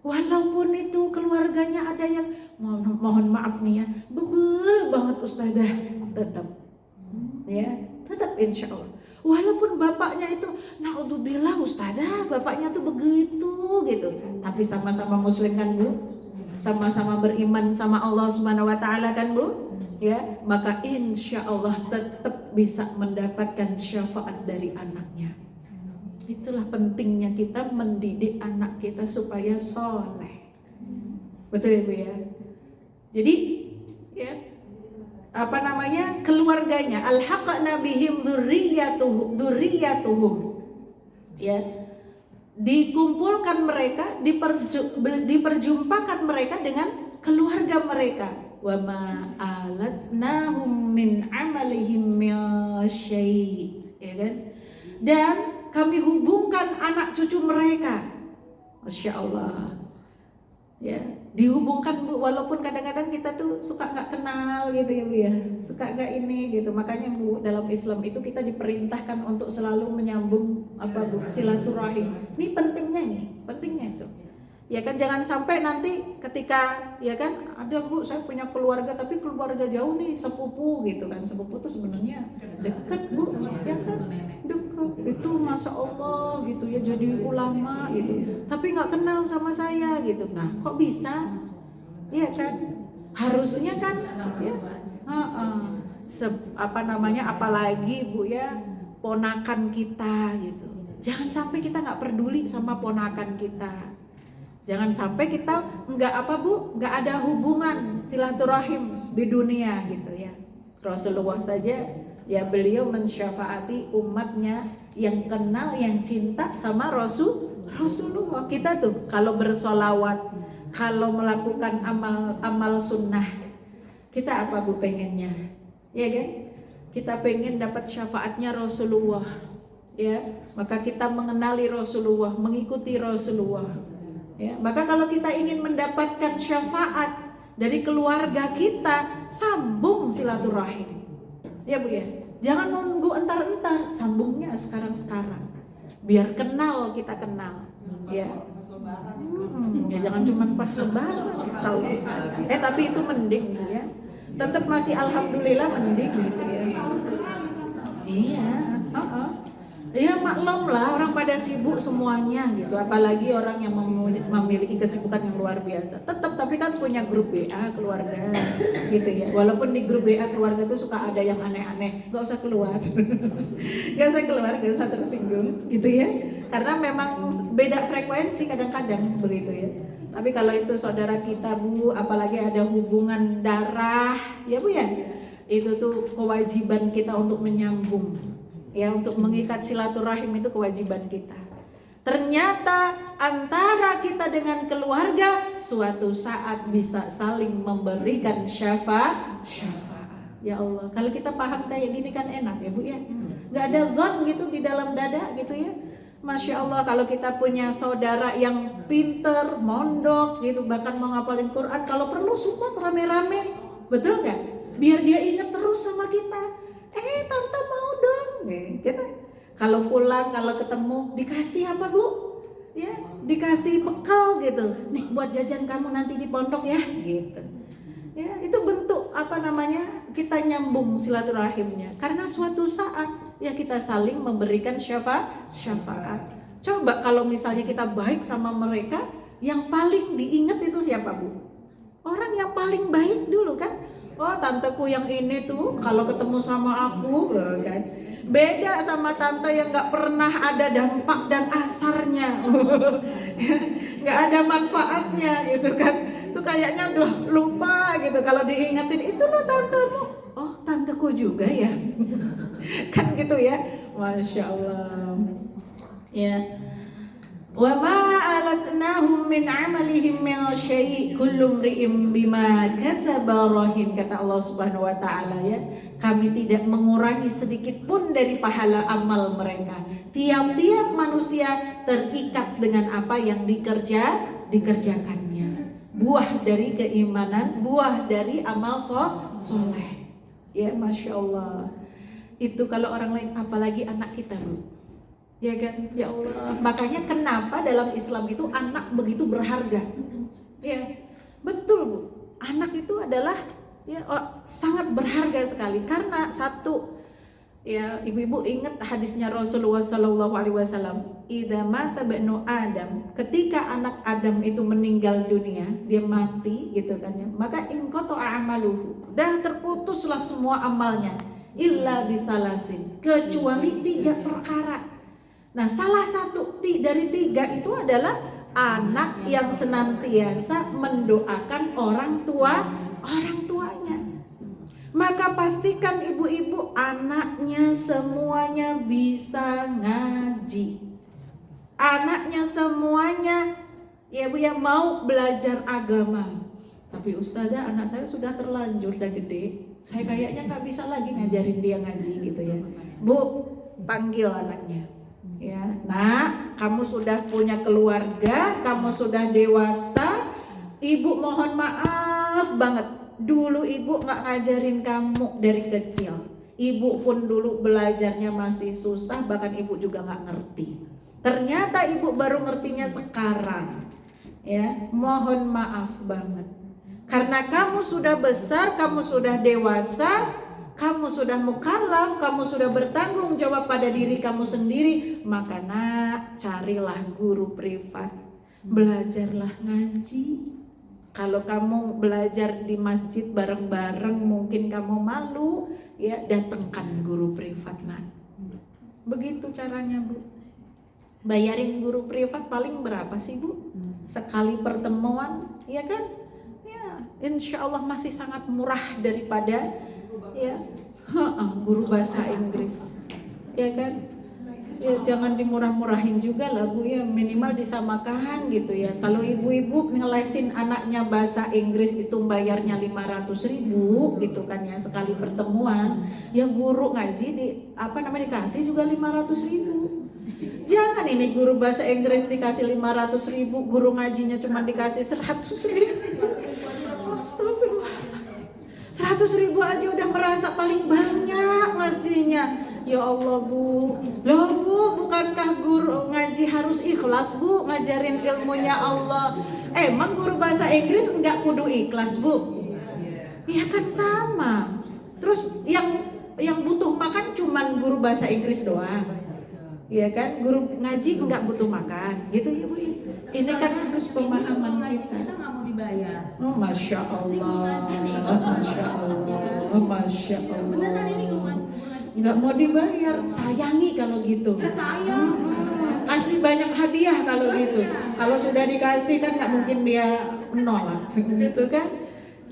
Walaupun itu keluarganya ada yang mohon maaf nih ya, bebel banget Ustazah, tetap, ya, tetap insya Allah. Walaupun bapaknya itu, naudzubillah Ustazah, bapaknya tuh begitu gitu, tapi sama-sama muslim kan Bu, sama-sama beriman sama Allah Subhanahu Wa Taala kan Bu, ya. Maka insya Allah tetap bisa mendapatkan syafaat dari anaknya. Itulah pentingnya kita mendidik anak kita supaya soleh. Betul ya Bu ya. Jadi, ya, keluarganya, alhaqna bihim dzurriyyatuhum, ya, dikumpulkan mereka, diperjumpakan mereka dengan keluarga mereka. Wa ma alatnahum min amalihim min syai', ya kan? Dan kami hubungkan anak cucu mereka, Masya Allah, ya dihubungkan Bu, walaupun kadang-kadang kita tuh suka nggak kenal gitu ya Bu ya, suka nggak ini gitu. Makanya Bu, dalam Islam itu kita diperintahkan untuk selalu menyambung apa Bu, silaturahim. Ini pentingnya itu. Ya kan, jangan sampai nanti ketika ya kan ada Bu, saya punya keluarga tapi keluarga jauh nih, sepupu gitu kan. Sepupu tuh sebenarnya dekat Bu, ya kan, dekat. Itu Masya Allah gitu ya, jadi ulama gitu, tapi nggak kenal sama saya gitu. Nah kok bisa? Ya kan, harusnya kan ya, apa namanya, apalagi Bu ya, ponakan kita gitu. Jangan sampai kita nggak peduli sama ponakan kita. Jangan sampai kita nggak apa Bu, nggak ada hubungan silaturahim di dunia gitu ya. Rasulullah saja ya, beliau mensyafaati umatnya yang kenal, yang cinta sama Rasulullah. Kita tuh kalau bersolawat, kalau melakukan amal sunnah, kita apa Bu pengennya? Ya kan? Kita pengen dapat syafaatnya Rasulullah. Ya, maka kita mengenali Rasulullah, mengikuti Rasulullah. Ya, maka kalau kita ingin mendapatkan syafaat dari keluarga kita, sambung silaturahim. Ya Bu ya, jangan nunggu entar-entar, sambungnya sekarang-sekarang. Biar kenal, kita kenal. Ya. Ya jangan cuma pas lebaran, setahun. Tapi itu mending Bu ya. Tetap masih alhamdulillah mending gitu ya. Iya, ya maklum lah, orang pada sibuk semuanya gitu, apalagi orang yang memiliki kesibukan yang luar biasa. Tetap tapi kan punya grup WA keluarga gitu ya. Walaupun di grup WA keluarga tuh suka ada yang aneh-aneh, gak usah keluar. Gak usah tersinggung gitu ya. Karena memang beda frekuensi kadang-kadang begitu ya. Tapi kalau itu saudara kita Bu, apalagi ada hubungan darah ya Bu ya, itu tuh kewajiban kita untuk menyambung. Ya, untuk mengikat silaturahim itu kewajiban kita. Ternyata antara kita dengan keluarga suatu saat bisa saling memberikan syafaat. Ya Allah, kalau kita paham kayak gini kan enak ya Bu ya. Gak ada zon gitu di dalam dada gitu ya. Masya Allah, kalau kita punya saudara yang pinter, mondok gitu, bahkan mau ngapalin Quran, kalau perlu support rame-rame, betul gak? Biar dia ingat terus sama kita. Tante mau dong, gitu. Kalau pulang, kalau ketemu, dikasih apa Bu? Ya, dikasih bekal gitu. Nih buat jajan kamu nanti di pondok ya, gitu. Ya, itu bentuk apa namanya, kita nyambung silaturahimnya. Karena suatu saat ya kita saling memberikan syafaat. Coba kalau misalnya kita baik sama mereka, yang paling diingat itu siapa Bu? Orang yang paling baik dulu kan? Oh, tanteku yang ini tuh kalau ketemu sama aku kan beda sama tante yang nggak pernah ada dampak dan asarnya, nggak ada manfaatnya gitu kan. Itu kayaknya lupa gitu kalau diingetin, itu loh tantemu. Oh, tanteku juga ya. Kan gitu ya. Masya Allah. Ya. Wa ma alatnahum min amalihim min syai' kullu mri'in bima kasaba rahin, kata Allah Subhanahu wa taala ya. Kami tidak mengurangi sedikit pun dari pahala amal mereka. Tiap-tiap manusia terikat dengan apa yang dikerjakannya. Buah dari keimanan, buah dari amal soleh. Ya Masya Allah. Itu kalau orang lain, apalagi anak kita Bu. Ya kan, ya Allah. Makanya kenapa dalam Islam itu anak begitu berharga. Ya, betul Bu. Anak itu adalah ya sangat berharga sekali. Karena satu, ya ibu-ibu ingat hadisnya Rasulullah SAW. Idza mata ibnu Adam, ketika anak Adam itu meninggal dunia, dia mati gitu kan ya. Maka inqata a'maluhu, dah terputuslah semua amalnya. Illa bisalasin, kecuali 3 perkara. Nah, salah satu dari 3 itu adalah anak yang senantiasa mendoakan orang tuanya. Maka pastikan ibu-ibu anaknya semuanya bisa ngaji. Anaknya semuanya ya Bu ya mau belajar agama. Tapi Ustazah, anak saya sudah terlanjur dan gede. Saya kayaknya nggak bisa lagi ngajarin dia ngaji gitu ya. Bu, panggil anaknya. Ya, nak, kamu sudah punya keluarga, kamu sudah dewasa. Ibu mohon maaf banget. Dulu ibu nggak ngajarin kamu dari kecil. Ibu pun dulu belajarnya masih susah, bahkan ibu juga nggak ngerti. Ternyata ibu baru ngertinya sekarang. Ya, mohon maaf banget. Karena kamu sudah besar, kamu sudah dewasa, kamu sudah mukallaf, kamu sudah bertanggung jawab pada diri kamu sendiri, maka nak, carilah guru privat, belajarlah ngaji. Kalau kamu belajar di masjid bareng-bareng mungkin kamu malu, ya datangkan guru privat nak. Begitu caranya Bu. Bayarin guru privat paling berapa sih Bu? Sekali pertemuan, ya kan? Ya, insya Allah masih sangat murah daripada ya guru bahasa Inggris, ya kan? Ya jangan dimurah-murahin juga lah Bu ya, minimal disamakan gitu ya. Kalau ibu-ibu ngelesin anaknya bahasa Inggris itu bayarnya 500.000 gitu kan ya sekali pertemuan, ya guru ngaji dikasih juga 500.000. Jangan ini guru bahasa Inggris dikasih 500.000, guru ngajinya cuma dikasih 100.000. Astagfirullah. 100.000 aja udah merasa paling banyak ngasihnya. Ya Allah Bu, loh Bu, bukankah guru ngaji harus ikhlas Bu, ngajarin ilmunya Allah? Emang guru bahasa Inggris enggak kudu ikhlas Bu? Ya kan sama. Terus yang butuh makan cuman guru bahasa Inggris doang. Ya kan, guru ngaji enggak butuh makan, gitu ya Bu. Ini kan harus pemahaman kita. Kita nggak mau dibayar. Oh, Masya Allah, Masya Allah, Masya Allah. Beneran ini Nggak mau dibayar, sayangi kalau gitu. Ya sayang. Kasih banyak hadiah kalau gitu. Kalau sudah dikasih kan nggak mungkin dia menolak, gitu kan?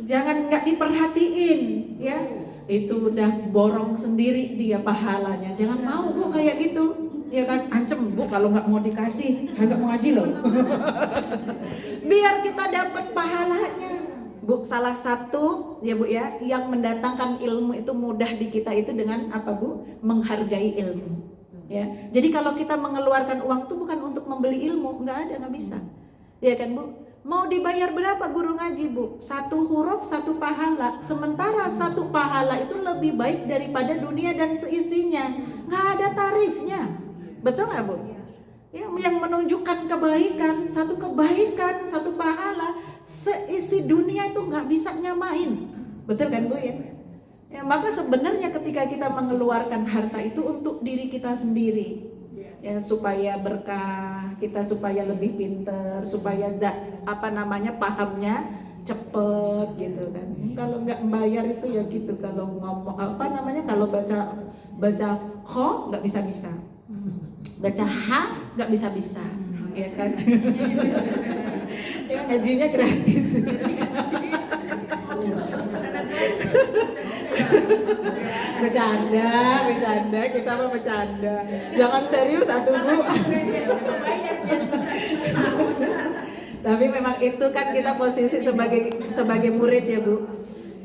Jangan nggak diperhatiin, ya. Itu udah borong sendiri dia pahalanya. Jangan mau Bu kayak gitu, ya kan? Ancem Bu kalau nggak mau dikasih, saya nggak mau ngaji loh. Biar kita dapat pahalanya. Bu, salah satu ya Bu ya yang mendatangkan ilmu itu mudah di kita itu dengan apa Bu? Menghargai ilmu. Ya. Jadi kalau kita mengeluarkan uang itu bukan untuk membeli ilmu, nggak bisa. Ya kan Bu? Mau dibayar berapa guru ngaji Bu? 1 huruf 1 pahala. Sementara 1 pahala itu lebih baik daripada dunia dan seisinya. Nggak ada tarifnya. Betul nggak Bu? Ya, yang menunjukkan kebaikan, 1 kebaikan, 1 pahala. Seisi dunia itu nggak bisa nyamain, betul kan Bu ya? Ya maka sebenarnya ketika kita mengeluarkan harta itu untuk diri kita sendiri, ya supaya berkah, kita supaya lebih pinter, supaya pahamnya cepet gitu kan. Kalau nggak bayar itu ya gitu, kalau ngomong kalau baca kho nggak bisa, baca ha nggak bisa, ya kan? Ya ngajinya gratis. Bercanda, kita mah bercanda. Jangan serius atuh Bu. Tapi memang itu kan kita posisi sebagai murid ya Bu.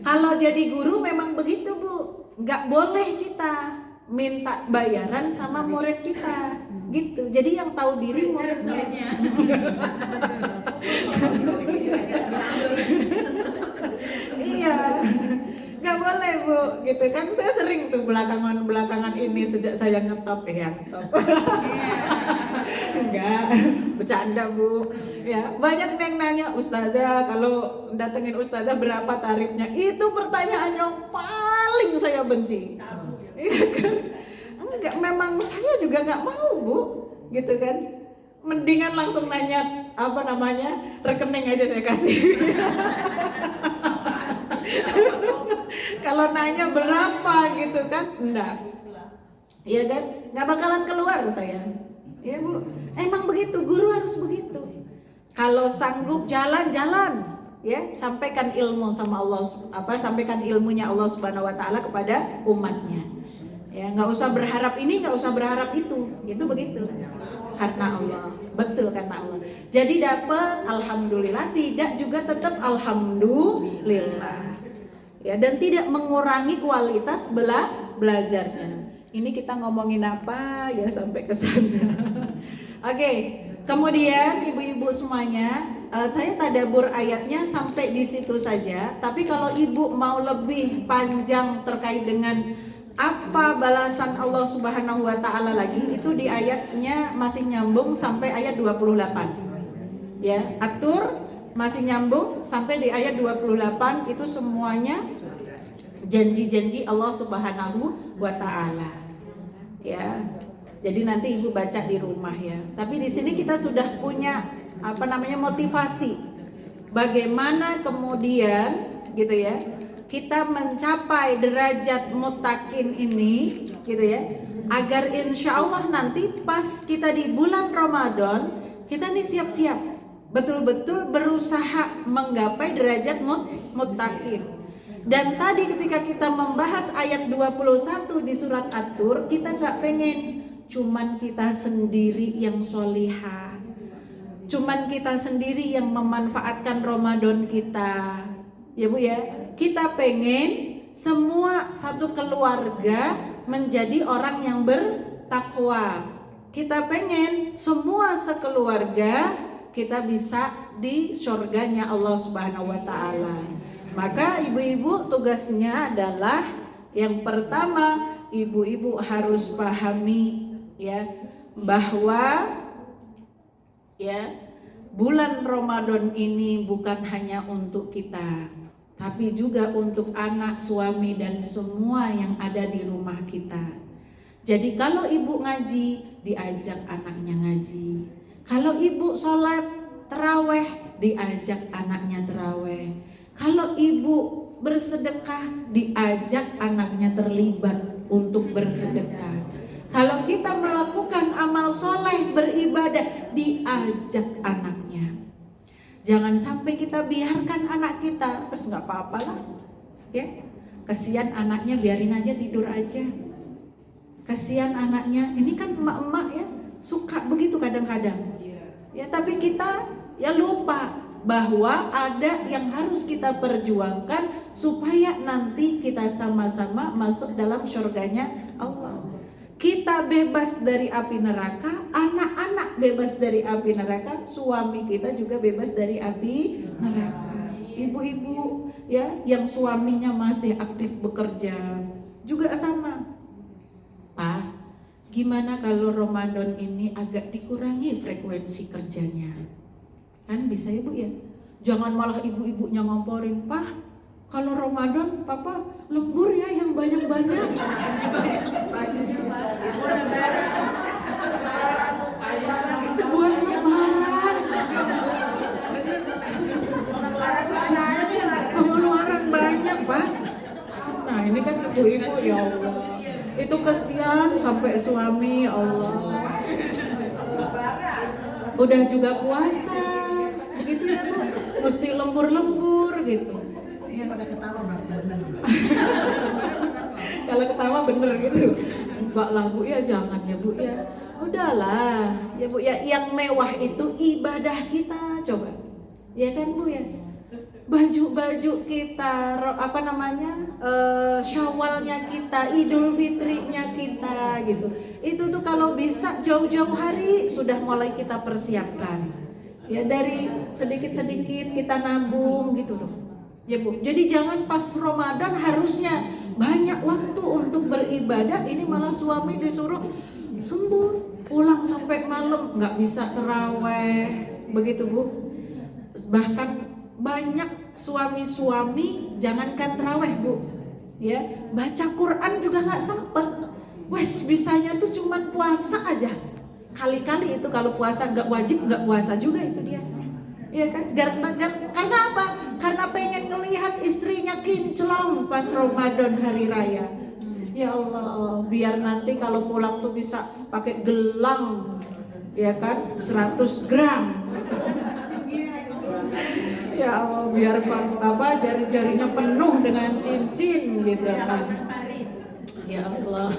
Kalau jadi guru memang begitu Bu. Nggak boleh kita minta bayaran sama murid kita. Gitu. Jadi yang tahu diri muridnya. Iya, nggak boleh Bu, gitu kan. Saya sering tuh belakangan ini sejak saya ngetop enggak, bercanda Bu. Ya banyak yang nanya Ustazah, kalau datengin Ustazah berapa tarifnya? Itu pertanyaan yang paling saya benci. Iya kan? Enggak, memang saya juga nggak mau Bu, gitu kan. Mendingan langsung nanya rekening aja saya kasih. Kalau nanya berapa gitu kan, enggak, ya kan, nggak bakalan keluar saya. Ya Bu, emang begitu, guru harus begitu. Kalau sanggup jalan, ya sampaikan ilmu sama Allah, sampaikan ilmunya Allah Subhanahu Wa Taala kepada umatnya. Ya nggak usah berharap ini, nggak usah berharap itu, gitu begitu. Karena Allah, betul karena Allah. Jadi dapat alhamdulillah, tidak juga tetap alhamdulillah. Ya dan tidak mengurangi kualitas belajarnya. Ini kita ngomongin apa ya sampai ke sana. Oke, kemudian ibu-ibu semuanya, saya tadabbur ayatnya sampai di situ saja. Tapi kalau ibu mau lebih panjang terkait dengan apa balasan Allah Subhanahu wa taala lagi, itu di ayatnya masih nyambung sampai ayat 28. Ya, atur masih nyambung sampai di ayat 28, itu semuanya janji-janji Allah Subhanahu wa taala. Ya. Jadi nanti ibu baca di rumah ya. Tapi di sini kita sudah punya motivasi. Bagaimana kemudian gitu ya, kita mencapai derajat muttaqin ini gitu ya, agar insya Allah nanti pas kita di bulan Ramadan, kita nih siap-siap betul-betul berusaha menggapai derajat muttaqin. Dan tadi ketika kita membahas ayat 21 di surat At-Tur, kita gak pengen cuman kita sendiri yang solihah, cuman kita sendiri yang memanfaatkan Ramadan kita, ya Bu ya. Kita pengen semua satu keluarga menjadi orang yang bertakwa. Kita pengen semua sekeluarga kita bisa di surganya Allah Subhanahu wa taala. Maka ibu-ibu tugasnya adalah yang pertama, ibu-ibu harus pahami ya bahwa ya bulan Ramadan ini bukan hanya untuk kita, tapi juga untuk anak, suami dan semua yang ada di rumah kita. Jadi kalau ibu ngaji, diajak anaknya ngaji. Kalau ibu sholat terawih, diajak anaknya terawih. Kalau ibu bersedekah, diajak anaknya terlibat untuk bersedekah. Kalau kita melakukan amal soleh, beribadah, diajak anaknya. Jangan sampai kita biarkan anak kita, terus nggak apa-apalah, ya. Kesian anaknya, biarin aja tidur aja. Kesian anaknya, ini kan emak-emak ya suka begitu kadang-kadang. Ya, tapi kita ya lupa bahwa ada yang harus kita perjuangkan supaya nanti kita sama-sama masuk dalam surganya Allah. Kita bebas dari api neraka, anak-anak bebas dari api neraka, suami kita juga bebas dari api neraka. Ibu-ibu ya yang suaminya masih aktif bekerja juga sama. Pak, gimana kalau Ramadan ini agak dikurangi frekuensi kerjanya? Kan bisa ibu ya. Jangan malah ibu-ibunya ngomporin, Pak, kalau Ramadan papa lembur ya yang banyak-banyak. Buat lebaran. Pengeluaran banyak, Pak. Nah ini kan ibu-ibu ya Allah, itu kesian sampai suami, Allah. Udah juga puasa gitu ya Bu, mesti lembur-lembur gitu. Pada ketawa bener. Kalau ketawa bener gitu. Enggak lah Bu ya, jangan ya Bu ya. Udahlah ya Bu ya, yang mewah itu ibadah kita, coba. Ya kan Bu ya. Baju-baju kita, Syawalnya kita, Idul Fitrinya kita gitu. Itu tuh kalau bisa jauh-jauh hari sudah mulai kita persiapkan. Ya dari sedikit-sedikit kita nabung gitu loh. Ya Bu. Jadi jangan pas Ramadan harusnya banyak waktu untuk beribadah, ini malah suami disuruh lembur, pulang sampai malam, nggak bisa terawih, begitu Bu. Bahkan banyak suami-suami jangankan terawih Bu, ya baca Quran juga nggak sempet. Wes bisanya tuh cuman puasa aja. Kali-kali itu kalau puasa nggak wajib, nggak puasa juga itu dia. Ya kan? Karena apa? Karena pengen ngelihat istrinya kinclong pas Ramadan hari raya. Ya Allah, biar nanti kalau pulang tuh bisa pakai gelang, ya kan? 100 gram. Ya Allah, biar jari-jarinya penuh dengan cincin gitu kan. Ya Allah.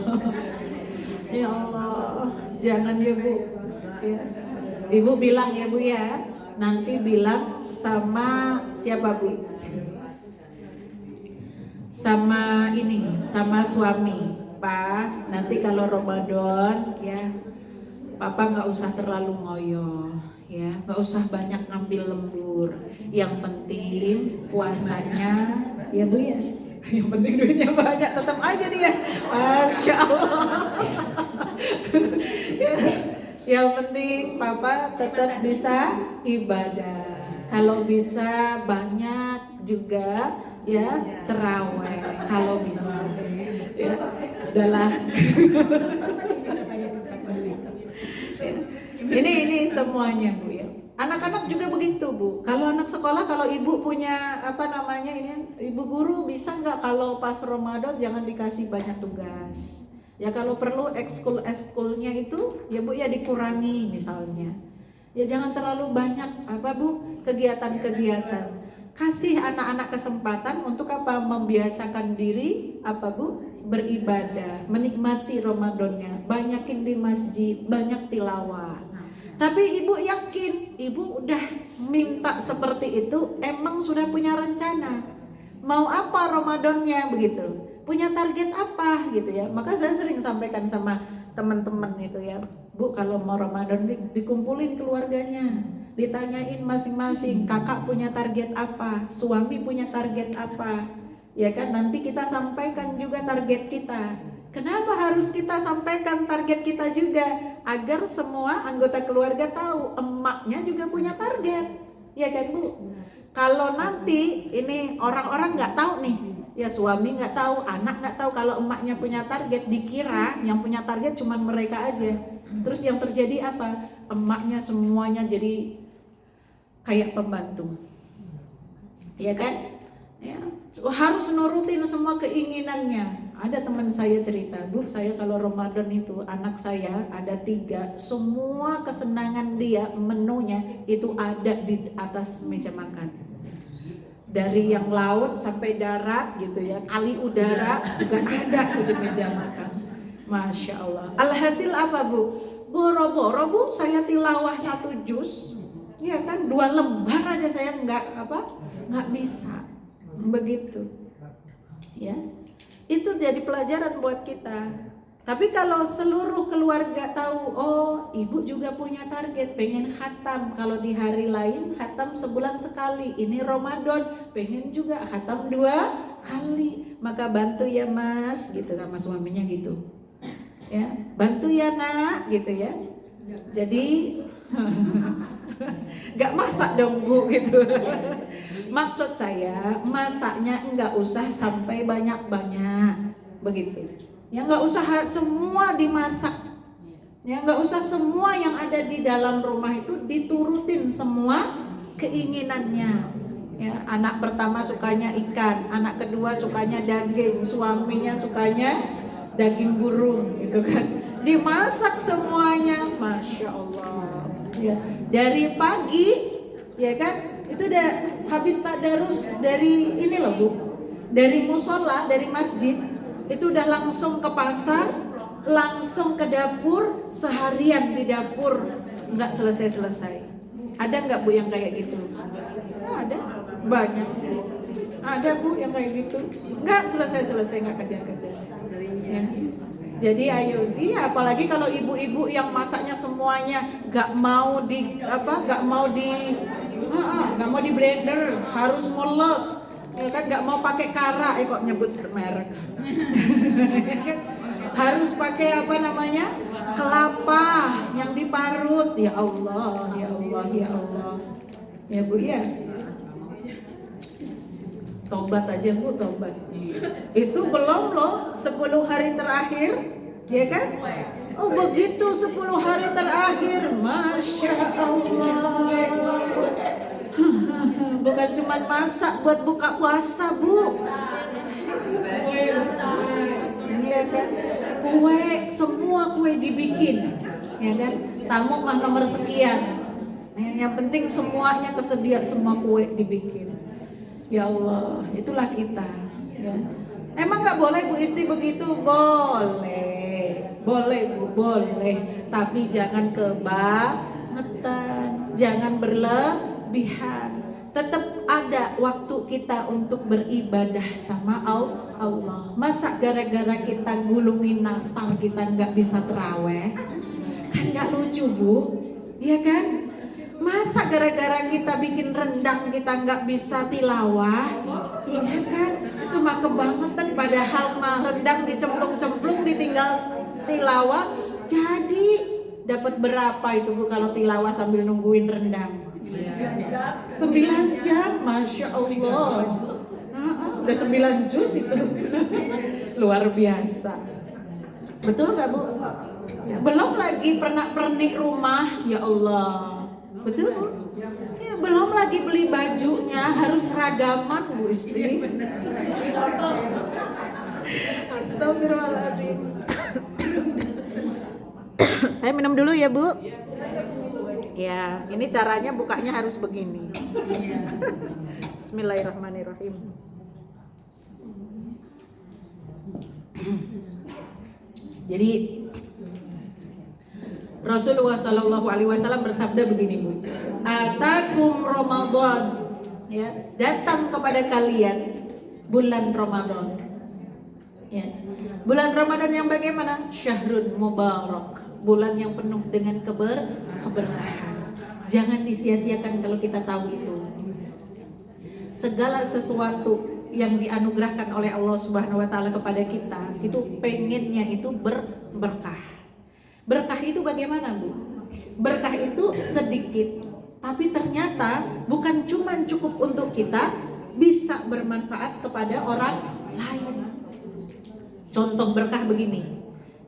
Ya Allah, jangan ya Bu. Ya. Ibu bilang ya Bu ya, nanti bilang sama siapa Bu? Sama suami. Pa, nanti kalau Ramadan ya Papa nggak usah terlalu ngoyo, ya, nggak usah banyak ngambil lembur. Yang penting puasanya, ya Bu ya. Yang penting duitnya banyak, tetap aja dia. Masya Allah. Ya, yang penting Papa tetap bisa ibadah. Kalau bisa banyak juga ya terawih. Kalau bisa, ya, adalah. Ini semuanya Bu ya. Anak-anak juga begitu Bu. Kalau anak sekolah, kalau ibu punya ibu guru bisa nggak kalau pas Ramadan jangan dikasih banyak tugas. Ya kalau perlu ekskulnya itu ya Bu ya dikurangi misalnya. Ya jangan terlalu banyak Bu kegiatan-kegiatan. Kasih anak-anak kesempatan untuk membiasakan diri Bu beribadah, menikmati Ramadannya, banyakin di masjid, banyak tilawah. Tapi ibu yakin, ibu udah minta seperti itu, emang sudah punya rencana. Mau apa Ramadannya begitu? Punya target apa gitu ya. Maka saya sering sampaikan sama teman-teman itu ya, Bu kalau mau Ramadan dikumpulin keluarganya, ditanyain masing-masing, kakak punya target apa, suami punya target apa, ya kan, nanti kita sampaikan juga target kita. Kenapa harus kita sampaikan target kita juga? Agar semua anggota keluarga tahu emaknya juga punya target, ya kan Bu? Kalau nanti ini orang-orang nggak tahu nih, ya suami nggak tahu, anak nggak tahu kalau emaknya punya target, dikira yang punya target cuma mereka aja. Terus yang terjadi apa? Emaknya semuanya jadi kayak pembantu, ya kan? Ya, harus nurutin semua keinginannya. Ada teman saya cerita, Bu, saya kalau Ramadan itu anak saya ada 3, semua kesenangan dia menunya itu ada di atas meja makan. Dari yang laut sampai darat gitu ya, kali udara juga ada di meja makan. Masya Allah. Alhasil apa Bu? Boro-boro Bu, saya tilawah 1 juz, ya kan, 2 lembar aja saya nggak bisa. Begitu ya, itu jadi pelajaran buat kita. Tapi kalau seluruh keluarga tahu, oh ibu juga punya target, pengen khatam, kalau di hari lain khatam sebulan sekali, ini Ramadan pengen juga khatam 2 kali, maka bantu ya Mas gitu sama suaminya gitu ya, bantu ya Nak gitu ya. Jadi nggak masak dong Bu gitu. Maksud saya masaknya nggak usah sampai banyak-banyak begitu. Ya nggak usah semua dimasak. Ya nggak usah semua yang ada di dalam rumah itu diturutin semua keinginannya. Ya, anak pertama sukanya ikan, anak kedua sukanya daging, suaminya sukanya daging burung gitu kan. Dimasak semuanya, Masya Allah. Ya, dari pagi ya kan, itu udah habis tadarus dari ini loh Bu, dari musola, dari masjid, itu udah langsung ke pasar, langsung ke dapur, seharian di dapur nggak selesai-selesai. Ada nggak Bu yang kayak gitu? Ada, banyak. Ada Bu yang kayak gitu, nggak selesai-selesai, nggak kejar-kejar ya. Jadi ayo, iya, apalagi kalau ibu-ibu yang masaknya semuanya nggak mau di blender, harus ngulek, ya kan, nggak mau pakai kara, kok nyebut merek, harus pakai kelapa yang diparut, ya Allah, ya Allah, ya Allah, ya Bu ya. Tobat aja Bu, tobat. Itu belum loh 10 hari terakhir, ya kan? Oh begitu 10 hari terakhir, Masya Allah. Bukan cuma masak buat buka puasa Bu, ya kan? Kue, semua kue dibikin, ya kan? Tamu mah nomor sekian. Yang penting semuanya kesedia, semua kue dibikin. Ya Allah, itulah kita ya. Emang gak boleh Bu Isti begitu? Boleh Bu, boleh. Tapi jangan kebangetan, jangan berlebihan. Tetap ada ada waktu kita untuk beribadah sama Allah. Masa gara-gara kita gulungin nastar kita nggak bisa terawih? Kan nggak lucu, Bu, ya kan? Masa gara-gara kita bikin rendang kita nggak bisa tilawah? Ya kan? Itu mah kebangetan, padahal mah rendang dicemplung-cemplung ditinggal tilawah. Jadi dapat berapa itu, Bu, kalau tilawah sambil nungguin rendang? 9 jam, Masya Allah. Udah 9 juz itu. Luar biasa. Betul gak, Bu? Belum lagi pernak-pernik rumah, ya Allah. Betul, Bu? Ya, belum lagi beli bajunya, harus seragaman, Bu istri. Astagfirullahaladzim. Saya minum dulu ya, Bu. Ya, ini caranya bukanya harus begini. Bismillahirrahmanirrahim. Jadi Rasulullah Shallallahu Alaihi Wasallam bersabda begini, Bu. Atakum Ramadan, ya, datang kepada kalian bulan Ramadan. Ya. Bulan Ramadan yang bagaimana? Syahrun Mubarak, bulan yang penuh dengan keberkahan. Jangan disia-siakan kalau kita tahu itu. Segala sesuatu yang dianugerahkan oleh Allah Subhanahu wa taala kepada kita, itu pengennya itu berkah. Berkah itu bagaimana, Bu? Berkah itu sedikit, tapi ternyata bukan cuma cukup untuk kita, bisa bermanfaat kepada orang lain. Contoh berkah begini,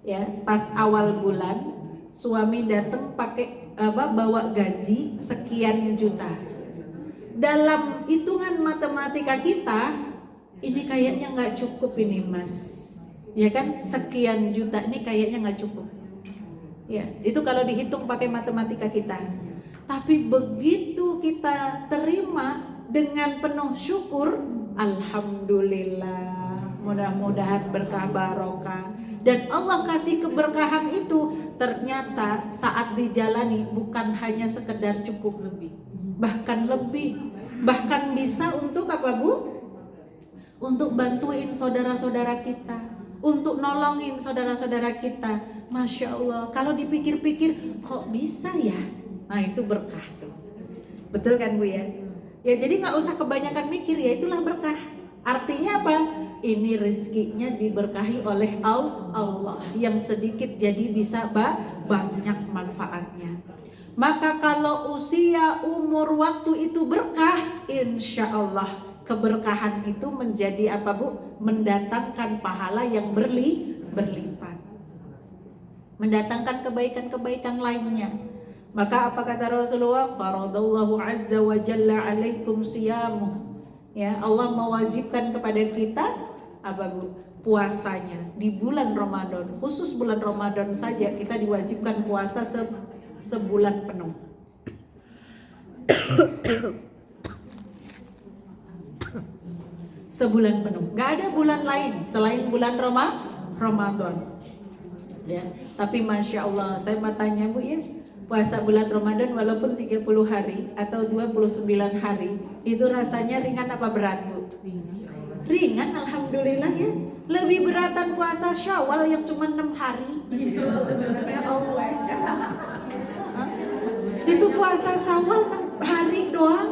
ya, pas awal bulan suami datang pakai bawa gaji sekian juta. Dalam hitungan matematika kita, ini kayaknya nggak cukup ini, Mas, ya kan? Sekian juta ini kayaknya nggak cukup. Ya, itu kalau dihitung pakai matematika kita. Tapi begitu kita terima dengan penuh syukur, alhamdulillah. Mudah-mudahan berkah barokah, dan Allah kasih keberkahan itu ternyata saat dijalani bukan hanya sekedar cukup, bahkan lebih, bahkan bisa untuk apa, Bu? Untuk bantuin saudara-saudara kita, untuk nolongin saudara-saudara kita. Masya Allah, kalau dipikir-pikir kok bisa ya? Nah, itu berkah tuh. Betul kan, Bu, ya? Ya, jadi nggak usah kebanyakan mikir, ya itulah berkah. Artinya apa? Ini rezekinya diberkahi oleh Allah, yang sedikit jadi bisa banyak manfaatnya. Maka kalau usia, umur, waktu itu berkah, insya Allah keberkahan itu menjadi apa, Bu? Mendatangkan pahala yang berlipat, mendatangkan kebaikan-kebaikan lainnya. Maka apa kata Rasulullah? Faradallahu azza wa jalla alaikum siyamuh. Ya, Allah mewajibkan kepada kita apa, Bu? Puasanya di bulan Ramadan. Khusus bulan Ramadan saja kita diwajibkan puasa sebulan penuh. Sebulan penuh. Gak ada bulan lain selain bulan Ramadan. Ya, tapi Masya Allah, saya mau tanya, Bu, ya, puasa bulan Ramadan walaupun 30 hari atau 29 hari, itu rasanya ringan apa berat, Bu? Ringan, alhamdulillah ya. Lebih beratan puasa Syawal yang cuma 6 hari. Ya Allah. Itu puasa Syawal 6 hari doang.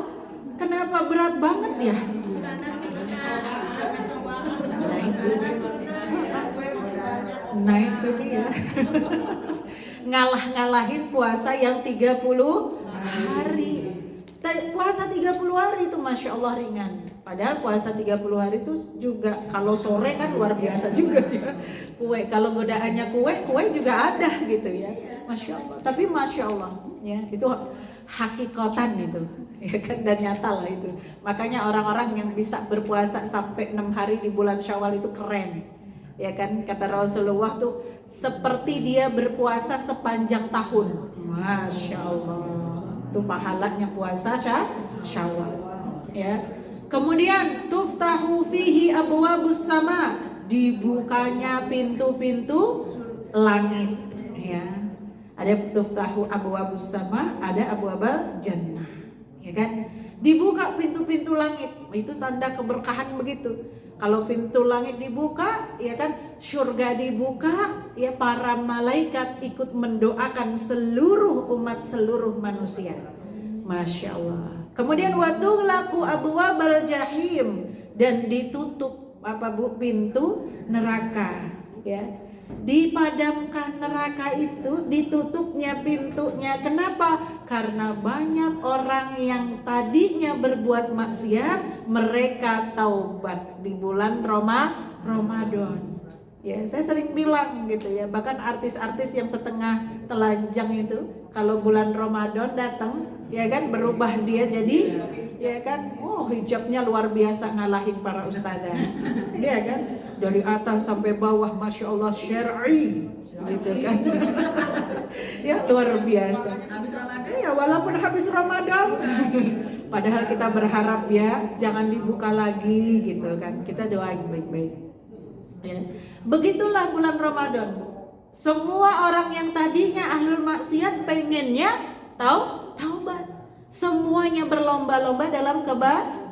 Kenapa berat banget ya? Nah itu dia. Ngalah-ngalahin puasa yang 30 hari. Puasa 30 hari itu Masya Allah ringan. Padahal puasa 30 hari itu juga kalau sore kan luar biasa juga ya. Kue, kalau godaannya kue juga ada gitu ya. Masya Allah. Tapi Masya Allah ya, itu hakikatan itu ya kan, dan nyata lah itu. Makanya orang-orang yang bisa berpuasa sampai 6 hari di bulan Syawal itu keren. Ya kan, kata Rasulullah tuh seperti dia berpuasa sepanjang tahun. Masya Allah. Itu pahalanya puasa Syawal. Ya. Kemudian tuftahu fihi abwabus sama, dibukanya pintu-pintu langit. Ya. Ada tuftahu abwabus sama, ada abwabal jannah. Ya kan? Dibuka pintu-pintu langit, itu tanda keberkahan begitu. Kalau pintu langit dibuka, ya kan, surga dibuka, ya para malaikat ikut mendoakan seluruh umat, seluruh manusia. Masya Allah. Kemudian watughlaqu abwabal jahim, dan ditutup pintu neraka, ya. Dipadamkan neraka itu, ditutupnya pintunya. Kenapa? Karena banyak orang yang tadinya berbuat maksiat, mereka taubat di bulan Ramadan. Ya, saya sering bilang gitu ya, bahkan artis-artis yang setengah telanjang itu kalau bulan Ramadan datang, ya kan, berubah dia jadi, ya kan, hijabnya luar biasa ngalahin para ustadzah, ya kan, dari atas sampai bawah, masya Allah, syar'i, gitu kan. Ya luar biasa. Ya walaupun habis Ramadan, padahal kita berharap ya jangan dibuka lagi gitu kan. Kita doain baik-baik. Ya. Begitulah bulan Ramadan. Semua orang yang tadinya ahlul maksiat pengennya taubat. Semuanya berlomba-lomba dalam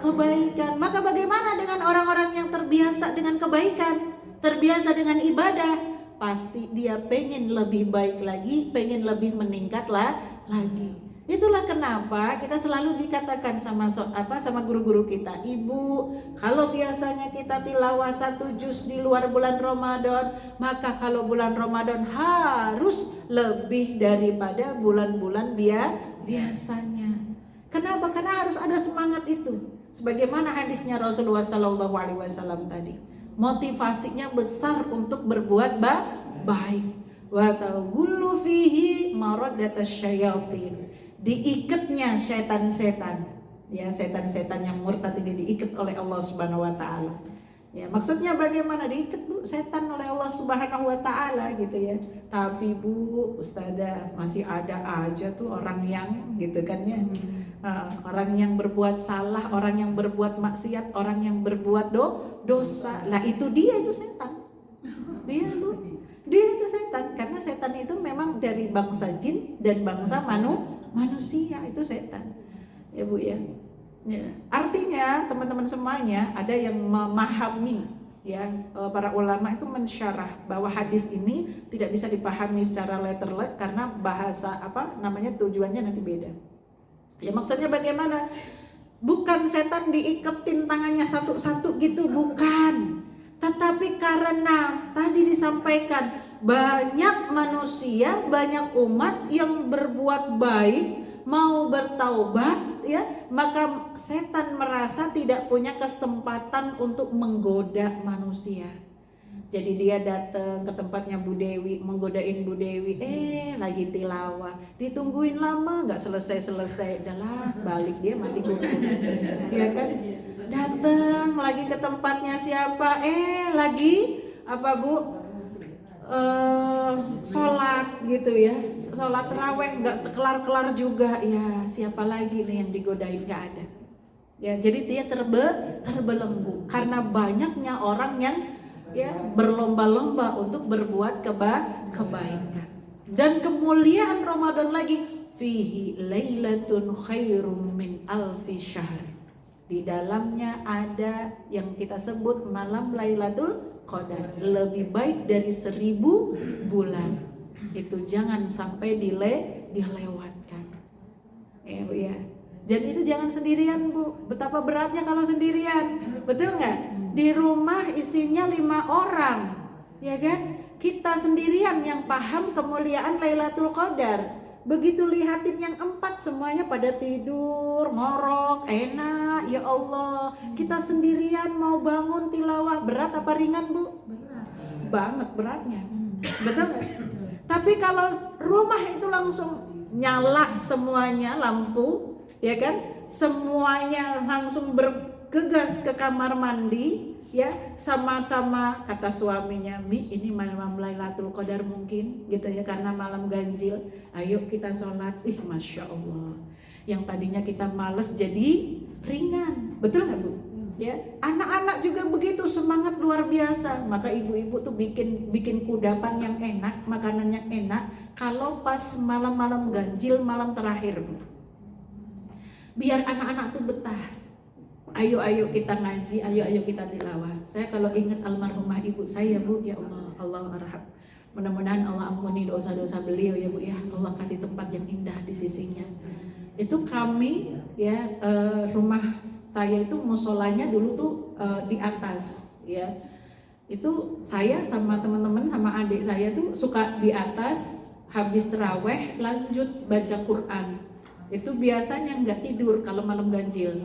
kebaikan. Maka bagaimana dengan orang-orang yang terbiasa dengan kebaikan, terbiasa dengan ibadah? Pasti dia pengen lebih baik lagi, pengen lebih meningkat lagi. Itulah kenapa kita selalu dikatakan sama guru-guru kita, ibu, kalau biasanya kita tilawah 1 juz di luar bulan Ramadan, maka kalau bulan Ramadan harus lebih daripada bulan-bulan biasanya. Kenapa? Karena harus ada semangat itu. Sebagaimana hadisnya Rasulullah SAW tadi, motivasinya besar untuk berbuat baik. Wa taghullu fihi maraddatasy syayatin. Diikatnya setan-setan, ya, setan-setan yang murtad ini diikat oleh Allah Subhanahu wa taala. Ya, maksudnya bagaimana diikat, Bu, setan oleh Allah Subhanahu wa taala gitu ya. Tapi Bu, ustazah, masih ada aja tuh orang yang gitu kan ya. Orang yang berbuat salah, orang yang berbuat maksiat, orang yang berbuat dosa. Lah itu setan. Dia, Bu. Dia itu setan, karena setan itu memang dari bangsa jin dan bangsa manusia, itu setan. Ya Bu ya. Artinya teman-teman semuanya ada yang memahami, ya, para ulama itu mensyarah bahwa hadis ini tidak bisa dipahami secara letterlek karena bahasa tujuannya nanti beda. Ya maksudnya bagaimana? Bukan setan diiketin tangannya satu-satu gitu, bukan. Tetapi karena tadi disampaikan banyak manusia, banyak umat yang berbuat baik, mau bertaubat, ya, maka setan merasa tidak punya kesempatan untuk menggoda manusia. Jadi dia datang ke tempatnya Bu Dewi, menggodain Bu Dewi, lagi tilawah, ditungguin lama nggak selesai, udahlah balik, dia mati kutu, ya kan? Datang lagi ke tempatnya siapa, lagi Bu, sholat gitu ya, sholat taraweh nggak kelar juga, ya siapa lagi nih yang digodain, nggak ada. Ya jadi dia terbelenggu karena banyaknya orang yang ya berlomba-lomba untuk berbuat kebaikan. Dan kemuliaan Ramadan lagi, fihi lailatun khairum min alfi syahr. Di dalamnya ada yang kita sebut malam Lailatul Qadar, lebih baik dari 1000 bulan. Itu jangan sampai dilewatkan. Ya Bu ya. Dan itu jangan sendirian Bu. Betapa beratnya kalau sendirian. Betul nggak? Di rumah isinya 5 orang, ya kan? Kita sendirian yang paham kemuliaan Lailatul Qadar. Begitu lihatin yang 4 semuanya pada tidur, ngorok, enak, ya Allah. Kita sendirian mau bangun tilawah, berat apa ringan Bu? Berat. Banget beratnya. Betul nggak? Tapi kalau rumah itu langsung nyala semuanya lampu, ya kan? Semuanya langsung bergegas ke kamar mandi, ya, sama-sama kata suaminya, Mi, ini malam Lailatul Qadar mungkin gitu ya, karena malam ganjil, ayo kita sholat. Masya Allah, yang tadinya kita males jadi ringan, betul nggak Bu? Ya, anak-anak juga begitu, semangat luar biasa. Maka ibu-ibu tuh bikin kudapan yang enak, makanan yang enak kalau pas malam-malam ganjil, malam terakhir Bu. biar anak-anak tuh betah. Ayo kita ngaji, ayo kita tilawah. Saya kalau ingat almarhumah ibu saya, Bu, ya Allah, Allah arham. Mudah-mudahan Allah ampuni dosa-dosa beliau ya Bu ya. Allah kasih tempat yang indah di sisinya. Itu kami ya, rumah saya itu musolanya dulu tuh di atas ya. Itu saya sama teman-teman sama adik saya tuh suka di atas, habis terawih lanjut baca Quran. Itu biasanya nggak tidur kalau malam ganjil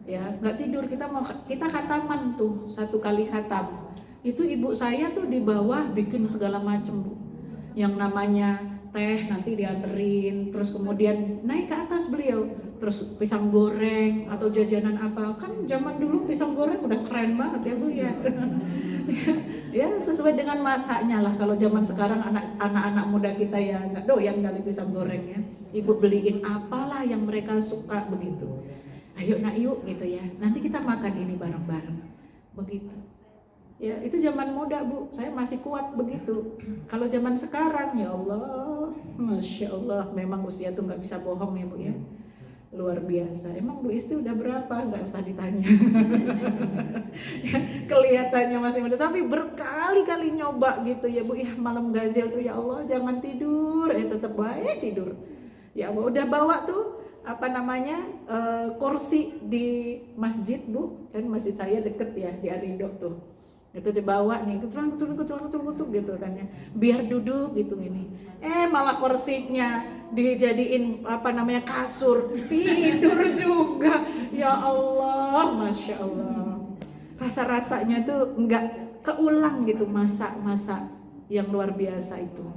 ya, nggak tidur, kita khataman tuh 1 kali khatam. Itu ibu saya tuh di bawah bikin segala macem Bu, yang namanya teh nanti dianterin, terus kemudian naik ke atas beliau, terus pisang goreng atau jajanan apa, kan zaman dulu pisang goreng udah keren banget ya Bu ya. Ya sesuai dengan masaknya lah. Kalau zaman sekarang anak-anak muda kita ya nggak doyan kali pisang goreng ya, ibu beliin apalah yang mereka suka begitu. Ayo nak yuk gitu ya, nanti kita makan ini bareng-bareng begitu ya. Itu zaman muda Bu, saya masih kuat begitu. Kalau zaman sekarang ya Allah, Masya Allah, memang usia tuh nggak bisa bohong ya Bu ya, luar biasa. Emang Bu Isti udah berapa? Nggak usah ditanya. Kelihatannya masih muda, tapi berkali-kali nyoba gitu ya Bu ya, malam ganjil tuh ya Allah jangan tidur, tetap baik tidur ya Allah. Udah bawa tuh apa namanya kursi di masjid Bu, kan masjid saya deket ya di Arido tuh, itu dibawa nih kutul gitu kan ya, biar duduk gitu ini, malah kursinya dijadiin apa namanya kasur, tidur juga ya Allah. Masya Allah, rasa-rasanya tuh nggak keulang gitu masa-masa yang luar biasa itu.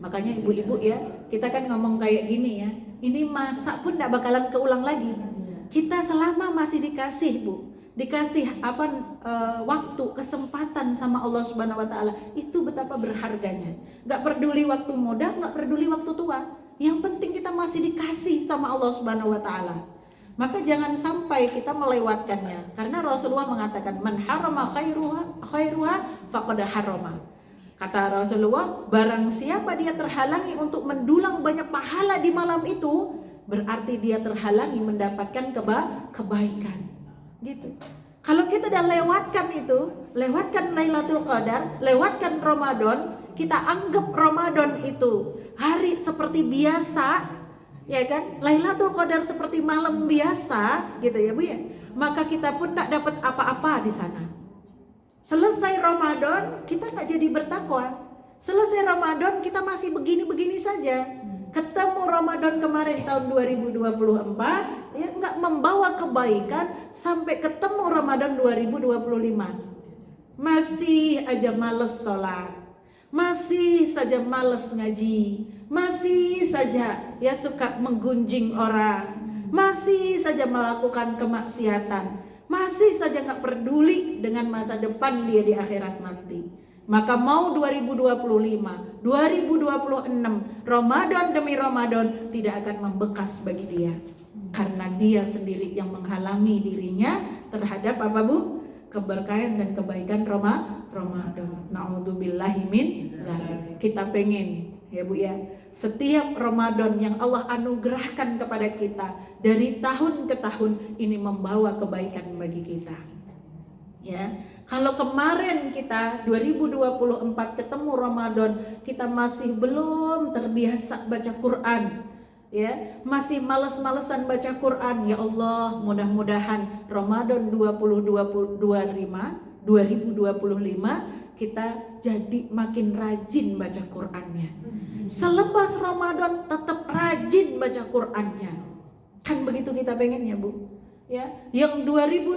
Makanya ibu-ibu ya, kita kan ngomong kayak gini ya, ini masa pun tidak bakalan keulang lagi. Kita selama masih dikasih Bu, dikasih waktu, kesempatan sama Allah Subhanahu Wa Taala, itu betapa berharganya. Gak peduli waktu muda, gak peduli waktu tua, yang penting kita masih dikasih sama Allah Subhanahu Wa Taala. Maka jangan sampai kita melewatkannya, karena Rasulullah mengatakan man harama khairuha faqad harama. Kata Rasulullah, barang siapa dia terhalangi untuk mendulang banyak pahala di malam itu, berarti dia terhalangi mendapatkan kebaikan. Gitu. Kalau kita udah lewatkan itu, lewatkan Lailatul Qadar, lewatkan Ramadan, kita anggap Ramadan itu hari seperti biasa, ya kan? Lailatul Qadar seperti malam biasa, gitu ya Bu ya. Maka kita pun tidak dapat apa-apa di sana. Selesai Ramadan kita nggak jadi bertakwa. Selesai Ramadan kita masih begini-begini saja. Ketemu Ramadan kemarin tahun 2024 ya nggak membawa kebaikan, sampai ketemu Ramadan 2025 masih aja males sholat, masih saja males ngaji, masih saja ya suka menggunjing orang, masih saja melakukan kemaksiatan, masih saja nggak peduli dengan masa depan dia di akhirat nanti. Maka mau 2025, 2026, Ramadan demi Ramadan tidak akan membekas bagi dia, karena dia sendiri yang menghalangi dirinya terhadap apa Bu? Keberkahan dan kebaikan Ramadan. Na'udzubillahi min dzalik. Kita pengen ya Bu ya, setiap Ramadan yang Allah anugerahkan kepada kita dari tahun ke tahun ini membawa kebaikan bagi kita. Ya, kalau kemarin kita 2024 ketemu Ramadan kita masih belum terbiasa baca Quran, ya, masih males-malesan baca Quran, ya Allah, mudah-mudahan Ramadan 2025 kita jadi makin rajin baca Qurannya. Selepas Ramadan tetap rajin baca Qurannya. Kan begitu kita pengennya Bu. Ya, yang 2024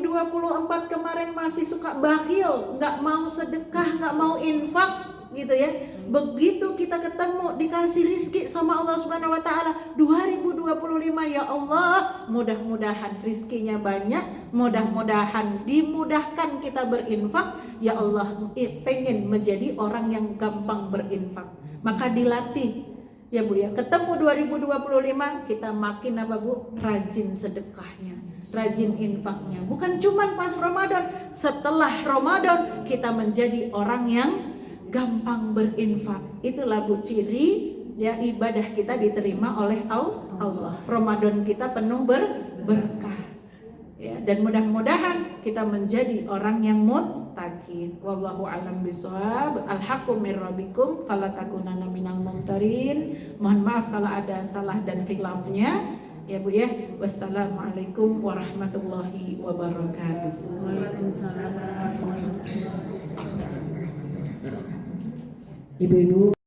kemarin masih suka bakhil, nggak mau sedekah, nggak mau infak gitu ya. Begitu kita ketemu dikasih rizki sama Allah Subhanahu Wa Taala 2025, ya Allah, mudah-mudahan rizkinya banyak, mudah-mudahan dimudahkan kita berinfak, ya Allah. Pengen menjadi orang yang gampang berinfak, maka dilatih ya Bu ya. Ketemu 2025 kita makin apa Bu? Rajin sedekahnya, rajin infaknya. Bukan cuma pas Ramadan, setelah Ramadan kita menjadi orang yang gampang berinfak. Itulah Bu ciri ya ibadah kita diterima oleh Allah. Ramadan kita penuh berkah. Ya, dan mudah-mudahan kita menjadi orang yang muttaqin. Wallahu a'lam bishawab. Al-haqqu mir rabbikum fala takunanna minal mumtarin. Mohon maaf kalau ada salah dan khilafnya. Ya Bu ya. Wassalamualaikum warahmatullahi wabarakatuh. Waalaikumsalam warahmatullahi wabarakatuh. Ibu-ibu